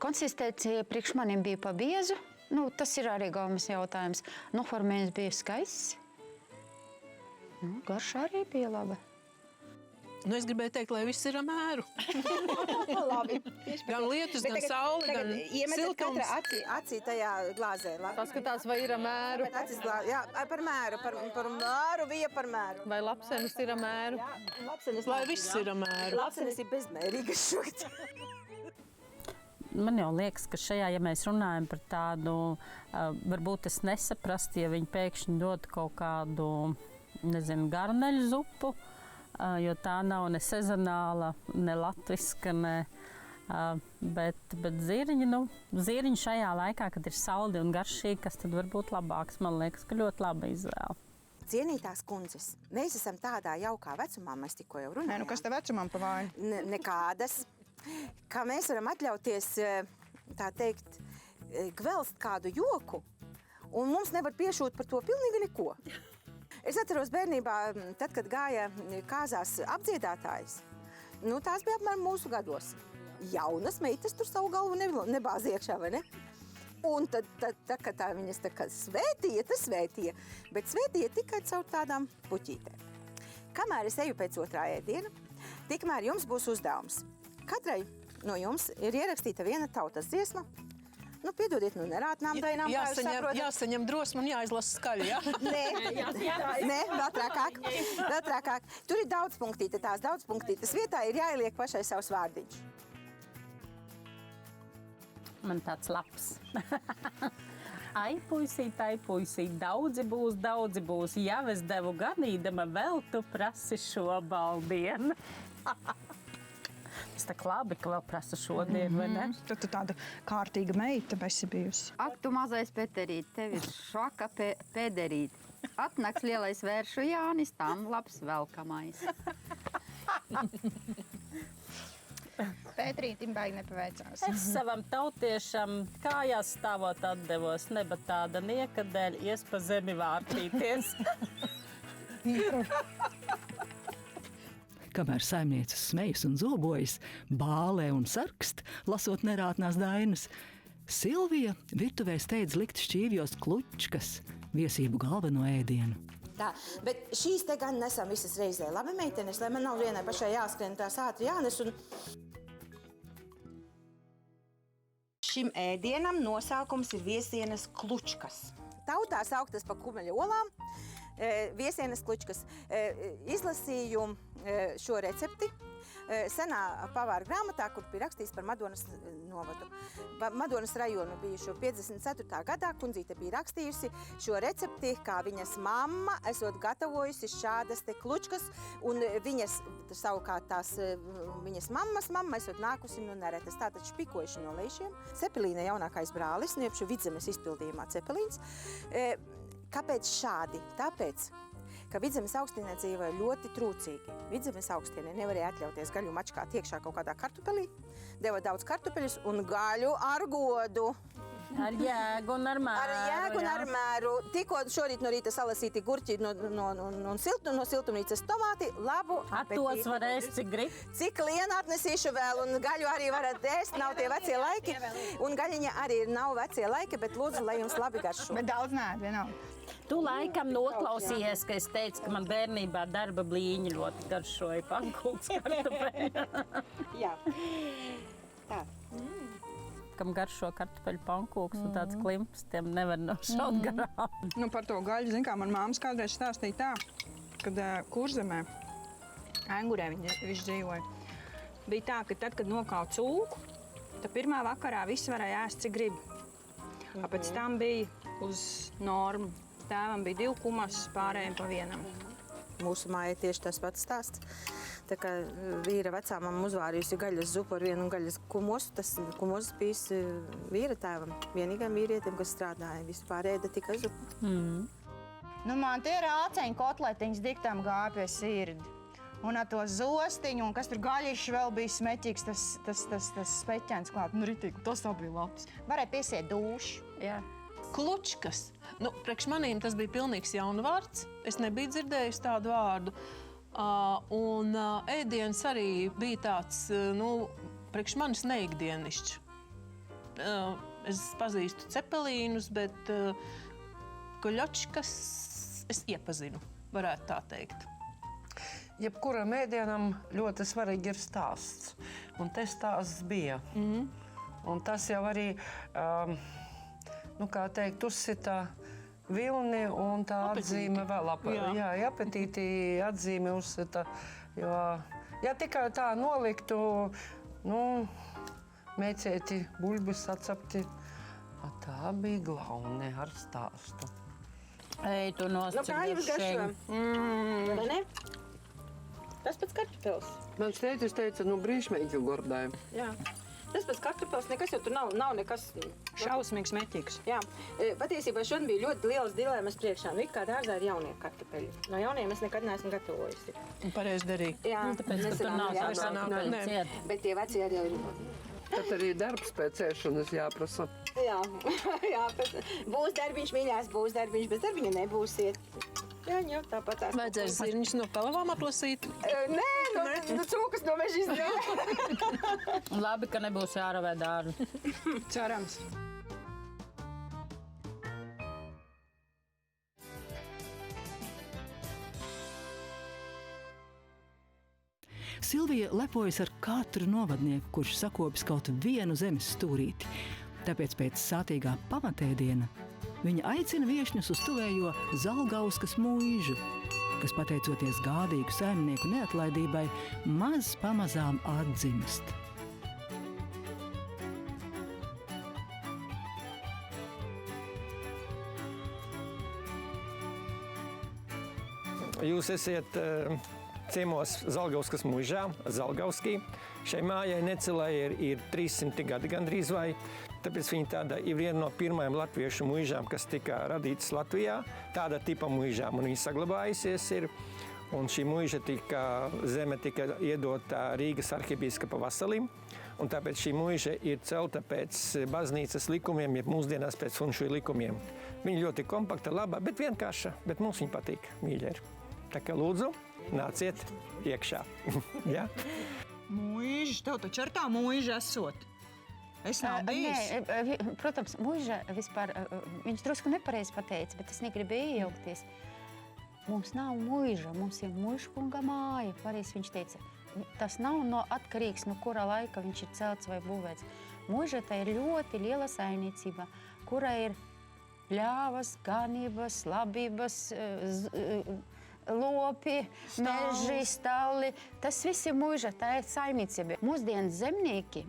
Konsistencija priekš manim bija pa biezu. Nu, tas ir arī galvenais jautājums. Noformējums bija skaists. Nu, garša arī bija laba. Nu, es gribēju teikt, lai viss ir ar mēru. Labi. Gan lietus, gan saule, gan iemetat siltums. katra acī tajā glāzē. Paskatās, vai ir ar mēru. Jā, par mēru, par mēru, bija par mēru. Vai lapsenis ir ar mēru. Lai viss ir ar mēru. Lapsenis ir bezmērīgas šogad. Man jau liekas, ka šajā, ja mēs runājam par tādu, varbūt es nesaprastu, ja viņi pēkšņi dod kaut kādu, nezinu, garneļu zupu, jo tā nav ne sezonāla, ne latviska, bet zirņi šajā laikā, kad ir saldi un garšīgi, kas tad var būt labāks, man liekas, ka ļoti laba izvēle. Cienītās kundzes, mēs esam tādā jaukā vecumā, mēs tikko jau runājām. Nē, nu kas te vecumam pa vainu? Nekādas. Kā mēs varam atļauties, tā teikt, gvelst kādu joku, un mums nevar piešūt par to pilnīgi neko. Es atceros bērnībā, tad, kad gāja kāzās apdziedātājs, tās bija apmēram mūsu gados. Jaunas meitas tur savu galvu nebāz iekšā, vai ne? Un tad kad tā viņas tā kā svētīja, tas svētīja, bet svētīja tikai caur tādām puķītēm. Kamēr es eju pēc otrā ēdiena, tikmēr jums būs uzdevums. Katrai no jums ir ierakstīta viena tautas dziesma. Piedodiet, nerātnām dainām, kā jūs saprotat. Jāsaņem drosmi un jāizlasa skaļi, jā? Nē, vēl trakāk. Tur ir daudzpunktīte, tās daudzpunktītes vietā ir jāieliek pašai savs vārdiņš. Man tāds labs. Ai, puisīt, daudzi būs. Ja es devu ganīdama, vēl tu prasi šo baldienu. Tas tā labi, ka vēl prasa šodien, vai ne? Tad tu tāda kārtīga meita esi bijusi. Ak, tu mazais Peterīt, tev ir švaka pēderīt. Atnāks lielais vēršu Jānis, tam labs velkamais. Pētrītim baigi nepaveicās. Es savam tautiešam kājās stāvot atdevos, neba tāda nieka dēļ ies pa zemi vārtīties. Kamēr saimnieces smejas un zobojas, bālē un sarkst, lasot nerātnās dainas, Silvija virtuvē steidz likt šķīvjos klučkas, viesību galveno ēdienu. Tā, bet šīs te gan nesam visas reizē. Labi, meitenes, lai man nav vienai pašai jāskrien tās ātri jānes. Šim ēdienam nosaukums ir viesienas klučkas. Tautā sauktas pa kumeļa olām. Viesienas klučkas. Izlasīju šo recepti senā pavāra grāmatā, kur bija rakstīts par Madonas novadu. Madonas rajonu bijušo 54. gadā kundzīte bija rakstījusi šo recepti, kā viņas mamma esot gatavojusi šādas te klučkas, un viņas savukārt tās viņas mammas mamma esot nākusi no Neretas, tātad špikojuši no Leišiem. Cepelīna jaunākais brālis, jeb Vidzemes izpildījumā Cepelīns. Kāpēc šādi? Tāpēc, ka Vidzemes augstienē dzīvoja ļoti trūcīgi. Vidzemes augstienē nevarēja atļauties gaļu mačkāt iekšā kaut kādā kartupelī, deva daudz kartupeļus un gaļu ar godu. Ar jēgu un ar mēru. Ar jēgu un ar mēru. Tikko šorīt no rīta salasīti gurķi no siltumnīcas tomāti. Labu Tos var ēst, cik grib. Cik lienu atnesīšu vēl, un gaļu arī varat ēst, nav tie vecie laiki. Un gaļiņa arī nav vecie laiki, bet lūdzu, lai jums labi garšo. Bet daudz nē, vienalga. Tu laikam noklausījies, ka es teicu, ka man bērnībā darba blīņi ļoti garšoja pankūks kartupeļu. Jā. Tā. Kam garšo kartupeļu pankūks un tāds klimps, tiem nevar nošaut garām. Nu, par to gaļu, zin kā, man māmas kādreiz stāstīja tā, kad Kurzemē, Engurē viņš dzīvoja. Bija tā, ka tad, kad nokauj cūku, tad pirmā vakarā visi varēja ēst, cik grib. Pēc tam bija uz normu. Tēvam bija 2 kumas, pārējiem pa vienam. Mūsu māja tieši tas pats stāsts. Tā kā vīra vecāmam uzvārījusi gaļas zupu ar vienu gaļas kumosu, tas kumos bijis vīra tēvam, vienīgam vīrietim, kas strādāja. Vispār ēda tikai zupu. Nu, man tie rāceņu kotletiņas diktam gāja pie sirdi. Un ar to zostiņu, un kas tur gaļiši vēl bija smeķīgs, tas speķēns klāt. Nu, ritīgi, tas tā bija labs. Varēja piesiet dūšu. Jā. Klučkas. Nu, priekš manīm tas bija pilnīgs jaunvārds. Es nebiju dzirdējusi tādu vārdu. Un ēdiens arī bija tāds, priekš manis neikdienišķs. Es pazīstu cepelīnus, bet klučkas es iepazinu, varētu tā teikt. Jebkuram ēdienam ļoti svarīgi ir stāsts. Un te stāsts bija. Un tas jau arī, kā teikt, uzsita vilni un tā atzīme vēl Jā, apetīti atzīme uzsita. Jo, ja tikai tā noliktu, meicēti buļbus atcepti, tā bija glaune ar stāstu. Ej, tu nost, kā jums garšo? Vai ne? Tas pats kartupels. Mans tētis teica, brīšmīgi gordāju. Jā. Tas pats kartupels, nekas jau tur nav nekas... Šausmīgs meķīgs. Jā. Patiesībā šodien bija ļoti lielas dilemmas priekšā. Nu, kā dārzā ir jaunie kartupeļi. No jauniem es nekad neesmu gatavojusi. Un pareizi darīja. Jā, tāpēc, ka tur nav tā kartupeļu ciet. Bet tie veci arī ir. Tad arī darbs pēc ēšanas jāprasa. Jā, būs darbiņš, mīļās, būs darbiņš, bez darbiņa nebūsiet. Jā, jau tāpat tās. Vajadzēs zirņus no pelavām atlasīt? Nē, cūkas no meža izņēma. Labi, ka nebūs jāravē dārgi. Cerams. Silvija lepojas ar katru novadnieku, kurš sakopis kaut vienu zemes stūrīti. Tāpēc pēc sātīgā pamatēdiena viņa aicina viešņus uz tuvējo Zalgauskas mūžu, kas pateicoties gādīgu saimnieku neatlaidībai maz pamazām atdzimst. Jūs esiet ciemos Zalgauskas mūžā, Zalgauskī. Šai mājai Necelai ir 300 gadi gandrīz vai, tāpēc viņa tāda ir viena no pirmajām latviešu mūžām, kas tika radītas Latvijā. Tāda tipa mūžām, un viņa saglabājusies ir. Un šī mūža zeme tika iedota Rīgas arhibīskapa Vasalim, un tāpēc šī mūža ir celta pēc baznīcas likumiem, jeb mūsdienās pēc funšuja likumiem. Viņa ļoti kompakta, laba, bet vienkārša, bet mums viņa patīk, mīļa ir. Tā kā lūdzu, nāciet iekšā. Ja? Mūža, tev taču ar tā mūža esot. Es nav bijis. Nē, protams, mūža vispār, viņš drusku nepareizi pateica, bet es negribēju iejaukties. Mums nav mūža, mums ir mužkunga māja. Pareizi viņš teica, tas nav atkarīgs, no kura laika viņš ir celts vai būvēts. Mūža tā ir ļoti liela saimniecība, kura ir ļāvas, ganības, labības, lopi, meži, stalli. Tas viss ir mūža, tā ir saimniecība. Mūsdienu zemnieki,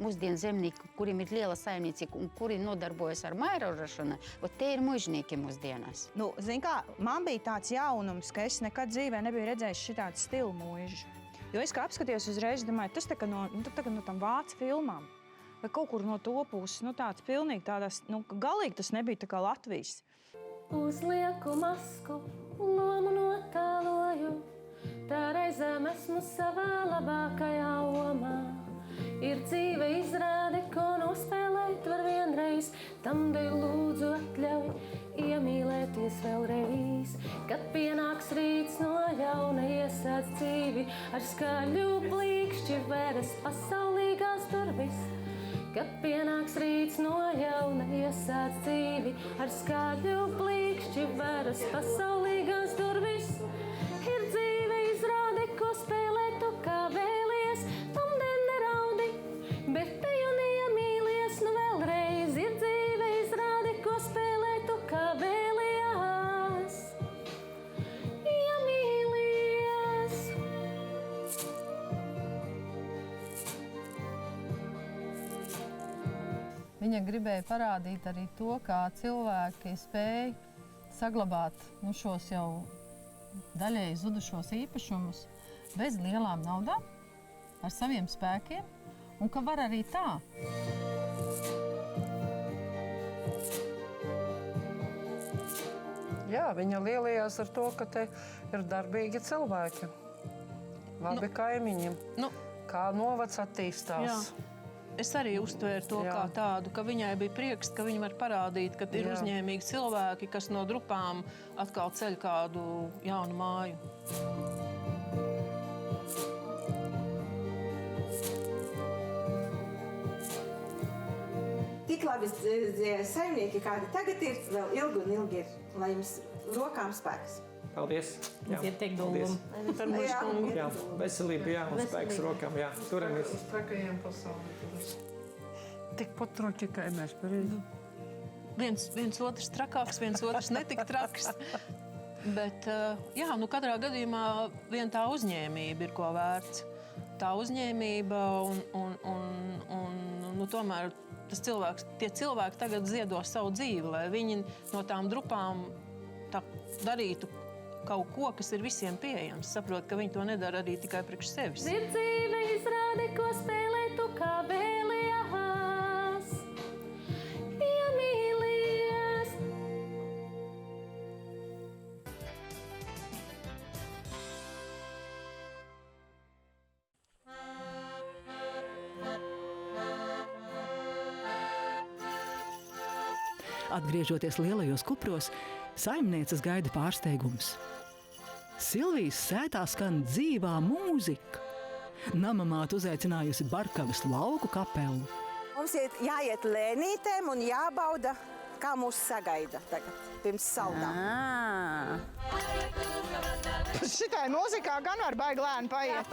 kuriem ir liela saimniecība un kuri nodarbojas ar mairažošanu, tie ir mužnieki mūsdienās. Zin kā, man bija tāds jaunums, ka es nekad dzīvē nebiju redzējis šitādu stilu mūžu. Jo es kā apskatījos uzreiz, domāju, tas tā kā no tam vācu filmām. Vai kaut kur no to puses, tāds pilnīgi tādās, galīgi tas nebija tā kā Latvijas. Uzlieku masku, lomu notāloju, tā reizēm esmu savā labākajā omā. Ir dzīve izrāde, ko nospēlēt var vienreiz, tam dēļ lūdzu atļauj iemīlēties vēlreiz. Kad pienāks rīts no jauna iesāc dzīvi, ar skaļu plīkšķi veras pasaulīgās durvis. Kad pienāks rīts no jauna iesāc dzīvi, ar skaļu plīkšķi veras pasaulīgās durvis. Ir dzīve izrāde, ko spēlēt tu kā vēlies, tam dēļ neraudi, bet te jau neiemīlies nu vēlreiz. Ir dzīve izrāde, ko spēlēt tu kā vēlies, iemīlies. Viņa gribēja parādīt arī to, kā cilvēki spēj saglabāt šos jau daļēji zudušos īpašumus bez lielām naudām, ar saviem spēkiem, un ka var arī tā. Jā, viņa lielījās ar to, ka te ir darbīgi cilvēki, labi kaimiņi, kā novads attīstās. Jā. Es arī uztvēru to kā tādu, ka viņai bija prieks, ka viņa var parādīt, ka ir uzņēmīgi cilvēki, kas no drupām atkal ceļ kādu jaunu māju. Tik labi saimnieki, kādi tagad ir, vēl ilgi ir, lai jums rokām spēks. Paldies. Jā, ir tik dulum. Jā, veselība, un spēks rokām, turamies. Uz trakajiem pasauli. Tikpat traki, kā mēs parīdu. Viens otrs trakāks, viens otrs netik traks. Bet, katrā gadījumā vien tā uzņēmība ir ko vērts. Tā uzņēmība un tomēr tie cilvēki tagad ziedo savu dzīvi, lai viņi no tām drupām darītu kaut ko, kas ir visiem pieejams. Saprot, ka viņi to nedara arī tikai priekš sevis. Ir dzīve izrāde, ko spēlē tu kā vēlējās, iemīlies. Atgriežoties lielajos kupros, saimnieces gaida pārsteigums. Silvijas sētā skan dzīvā mūzika. Namamāte uzaicinājusi Barkavas lauku kapelu. Mums jāiet lēnītēm un jābauda, kā mūs sagaida tagad, pirms saldām. Šitai mūzikā gan var baigi lēni paiet.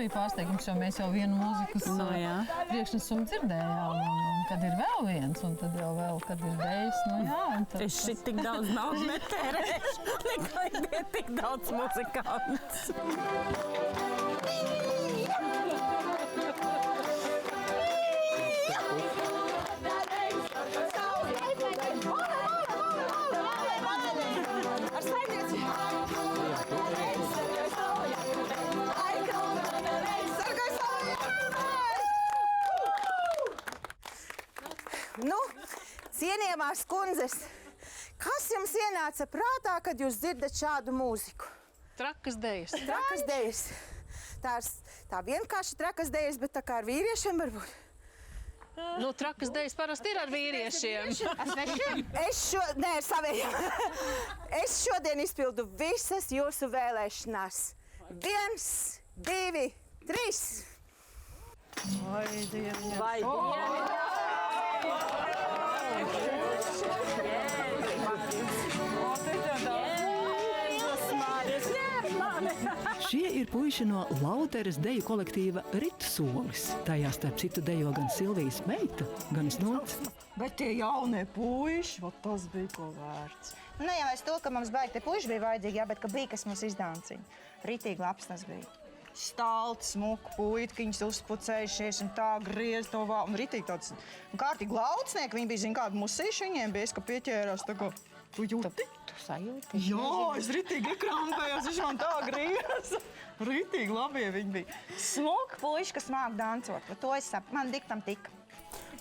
Pārsteigums, jo mēs jau vienu mūzikas priekšnesumu dzirdējām, un kad ir vēl viens, un tad jau vēl, kad ir dejs, Es šit tik daudz naudas netērēšu, nekā tik daudz muzikants. Cienījamās kundzes, kas jums ienāca prātā, kad jūs dzirdat šādu mūziku? Trakas dejas. Trakas dejas. Tā vienkārši trakas dejas, bet tā kā ar vīriešiem varbūt. Trakas dejas parasti ir ar vīriešiem. Nē, ar saviem. Es šodien izpildu visas jūsu vēlēšanās. 1, 2, 3. Vai Dievi! Vai Dievi! Šie ir puiši no Lauteres deju kolektīva Ritu solis. Tajā starp citu dejo gan Silvijas meita, gan Snots. Bet tie jaunie puiši, tas bija ko vērts. Nu, jau es to, ka mums baigi te puiši bija vajadzīgi, jā, bet ka bija, kas mums izdānciņa. Ritīgi labs tas bija. Stalts, smuku puitkiņas uzpucējušies un tā griez to vēl. Un ritīgi tāds kārtīgi laucnieki. Viņi bija, zin, kādu musīšu viņiem bija, ka pieķērās tā kā, tu jūti? Tu sajūti? Jā, es ritīgi ekrāmpējos, viņš man tā griez. Ritīgi labie viņi bija. Smuku puiši, kas māk dancot. To es sapu, man diktam tika.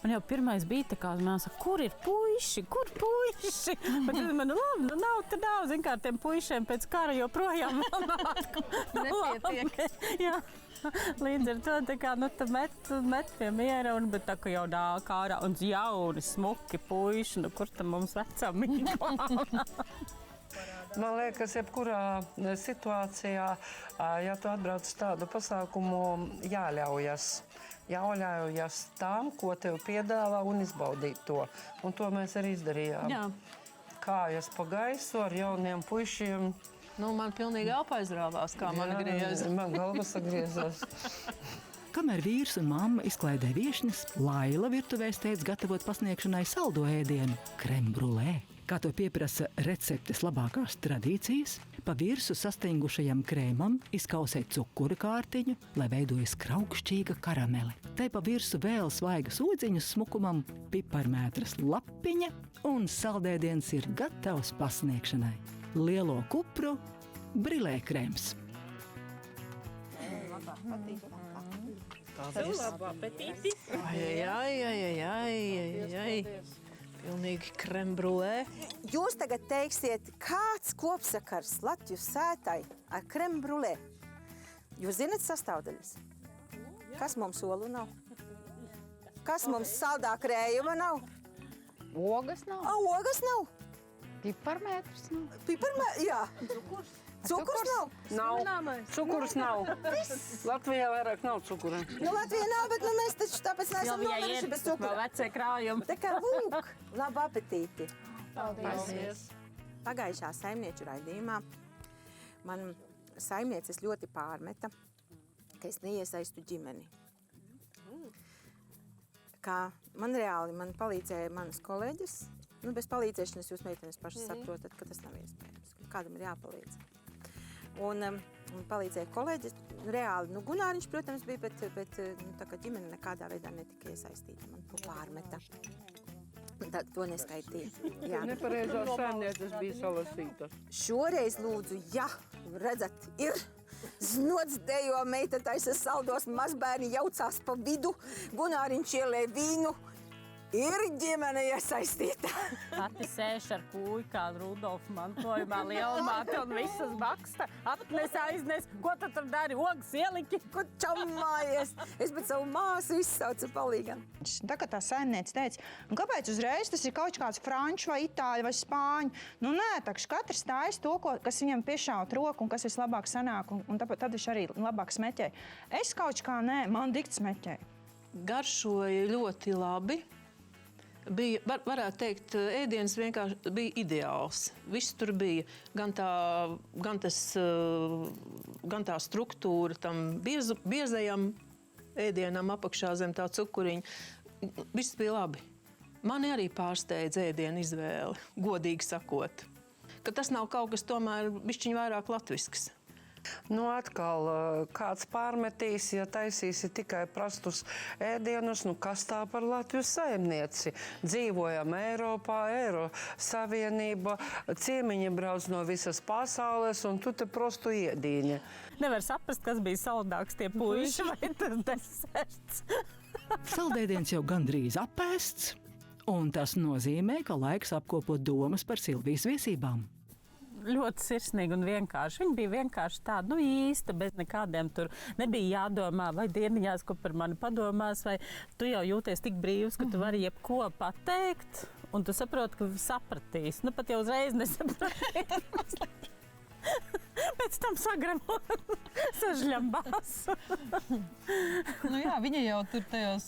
Man jau pirmais bija tā kā, man saka, kur ir puiši, kur puiši? Bet tad man, labi, nav, tad nav, zin kā, tiem puišiem pēc kara joprojām vēl nāk. Nepietiek. Jā. Līdz ar to, tā kā, nu, tad met pie miera, un, bet tā kā jau nāk ārā, un jauni, smuki puiši, nu, kur tam mums vecām mīklām? Man liekas, jebkurā situācijā, ja tu atbrauc uz tādu pasākumu, jāļaujas tam, ko tev piedāvā un izbaudīt to. Un to mēs arī izdarījām. Jā. Kājas pa gaisu ar jauniem puišiem. Nu, man pilnīgi elpa aizrāvās, kā man griez. Man galva sagriezās. Kamēr vīrs un mamma izklaidē viešņas, Laila virtuvē steidz gatavot pasniegšanai saldo ēdienu – crème brûlée. Kā to pieprasa receptes labākās tradīcijas, pa virsu sastingušajam krēmam izkausē cukura kārtiņu, lai veidojas kraukšķīga karamele. Tai pa virsu vēl svaigas ūdziņas smukumam, piparmētras lapiņa un saldēdiens ir gatavs pasniegšanai. Lielo kupru brilē krēms. Pilnīgi crème brûlée. Jūs tagad teiksiet, kāds kopsakars Latviju sētai ar crème brûlée? Jūs zinat sastāvdaļas? Kas mums olu nav? Kas mums saldā krējuma nav? Ogas nav. Ogas nav? Piparmētrs nav. Jā. Cukurs nav? Nav. Cukurs nav. Latvijā vairāk nav cukura. Nu, Latvijā nav, bet mēs taču tāpēc neesam nomiruši bez cukura. Vēl vecie krājumi. Tā kā lūk, labu apetīti. Paldies. Pagājušā saimnieču raidījumā man saimnieces ļoti pārmeta, ka es neiesaistu ģimeni. Kā man palīdzēja manas kolēģis. Nu, bez palīdzēšanas jūs meitenes pašas saprotat, ka tas nav iespējams. Kādam ir jāpalīdz. Un palīdzēja kolēģis. Reāli, Gunāriņš, protams, bija, bet tā kā ģimene nekādā veidā netika iesaistīta. Man pārmeta. To neskaitīja. Nepareizās saimnieces bija salasītas. Šoreiz lūdzu, redzat, ir Snots dejo, meita taisa saldos, mazbērni jaucās pa vidu, Gunāriņš ielē vīnu. Ir ģimene iesaistīta. Pati sēž ar kūjkānu Rudolfa mantojumā, lielmāte un visas baksta. Atnes, aiznes. Ko tu tur dari? Ogas ieliki? Ko čaumājies? Es pat savu māsu izsaucu palīgam. Tā kā tā saimniece teica, un kāpēc uzreiz tas ir kaut kāds franču vai itāļu vai spāņu? Nu nē, takš katrs tājas to, kas viņam piešaut roku un kas vislabāk sanāk, un tad viņš arī labāk smeķēja. Es kaut kā nē, man dikti smeķēja. Garšoja ļoti labi. Bija, varētu teikt, ēdiens vienkārši bija ideāls. Viss tur bija. Gan tā struktūra tam biezajam ēdienam apakšā zem tā cukuriņa. Viss bija labi. Mani arī pārsteidz ēdienu izvēle, godīgi sakot. Ka tas nav kaut kas tomēr bišķiņ vairāk latvisks. Nu, atkal, kāds pārmetīs, ja taisīsi tikai prastus ēdienus, nu kas tā par Latvijas saimnieci? Dzīvojam Eiropā, Savienība, ciemiņi brauc no visas pasaules, un tu te prostu iedīņa. Nevar saprast, kas bija saldāks, tie puiši vai tas deserts. Saldēdiens jau gandrīz apēsts, un tas nozīmē, ka laiks apkopot domas par Silvijas viesībām. Ļoti sirsnīgi un vienkārši. Viņa bija vienkārši tāda, īsta, bez nekādiem tur. Nebija jādomā, vai dieniņās, ko par mani padomās, vai tu jau jūties tik brīvs, ka tu vari jebko pateikt, un tu saproti, ka sapratīs. Nu, pat jau uzreiz nesapratīs. pēc tam sagramo sažļambās. Nu jā, viņa jau tur tajos,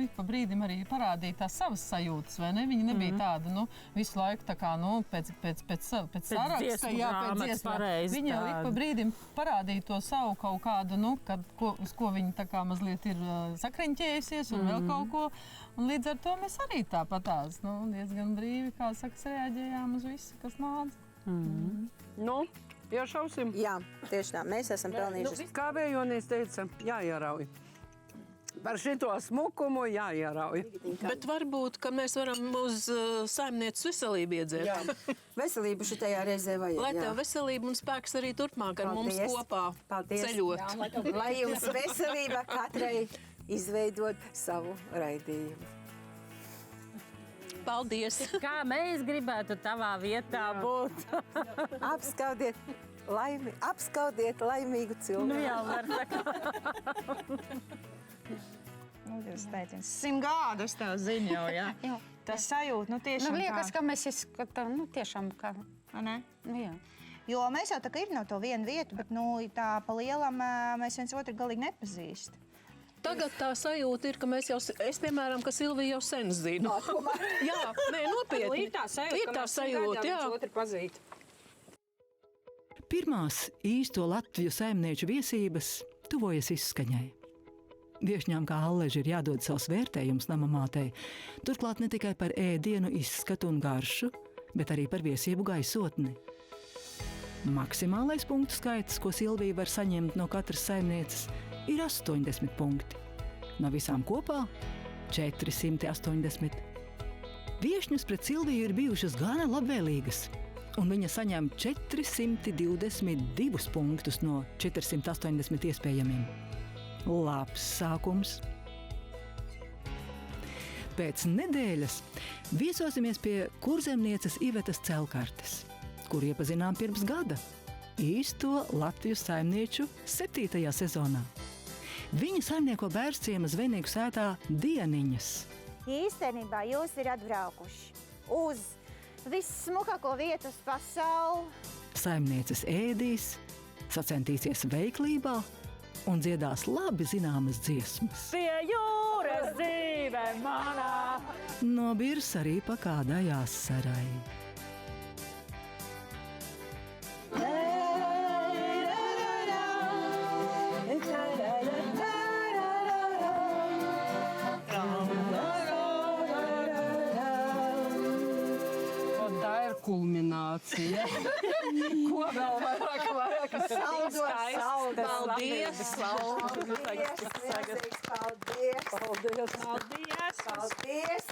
ik pa brīdim arī parādīja tās savas sajūtas, vai ne? Viņa nebija tāda, visu laiku tā kā, pēc saraksta, pēc dziesmā. Viņa jau ik pa brīdim parādīja to savu kaut kādu, uz ko viņa tā kā mazliet ir sakriņķējusies un vēl kaut ko. Un līdz ar to mēs arī tāpatās, diezgan brīvi, kā saka, reaģējām uz visu, kas nāca. Iešausim? Jā, tieši tā, mēs esam pelnījuši. Kā Vējonis teica, jāierauj. Par šito smukumu jāierauj. Bet varbūt, ka mēs varam uz saimnieces veselību iedzert. Veselību šitajā reizē vajag. Lai tev veselība un spēks arī turpmāk ar mums kopā ceļot. Jā, lai jums veselība katrai izveidot savu raidījumu. Paldies! Kā mēs gribētu tavā vietā būt? Apskaudiet laimīgu cilvēku. Jā, var sakāt. Tas teiciens, 100 gadus tev ziņo, jā. tas sajūta, tiešām liekas, ka mēs izskatām, tiešām kā. Ne? Jā. Jo mēs jau tā kā ir no to vienu vietu, bet tā pa lielam mēs viens otru galīgi nepazīst. Tagad tā sajūta ir, ka mēs jau, es piemēram, ka Silvija jau sen zinu. Jā, nopietni. Ir tā sajūta, jā. Otru pazīt. Pirmās īsto Latviju saimnieču viesības tuvojas izskaņai. Viešņām kā Alleži ir jādod savs vērtējums namamātei, turklāt ne tikai par ēdienu izskatu un garšu, bet arī par viesību gaisotni. Maksimālais punktu skaits, ko Silvija var saņemt no katras saimnieces, ir 80 punkti. No visām kopā 480. Viešņas pret Silviju ir bijušas gana labvēlīgas, un viņa saņem 422 punktus no 480 iespējamiem. Labs sākums. Pēc nedēļas viesosimies pie kurzemnieces Ivetas Celkartes, kur iepazinām pirms gada īsto Latviju saimnieču 7. sezonā. Viņa saimnieko Bērsciema zvejnieku sētā Dieniņas. Īstenībā jūs ir atbraukuši uz vissmukāko vietu uz pasauli. Saimnieces ēdīs, sacentīsies veiklībā un dziedās labi zināmas dziesmas. Pie jūras dzīve manā. Nobirs arī pa kādai asarai. Kulminācija. Ko vēl vairāk? Paldies!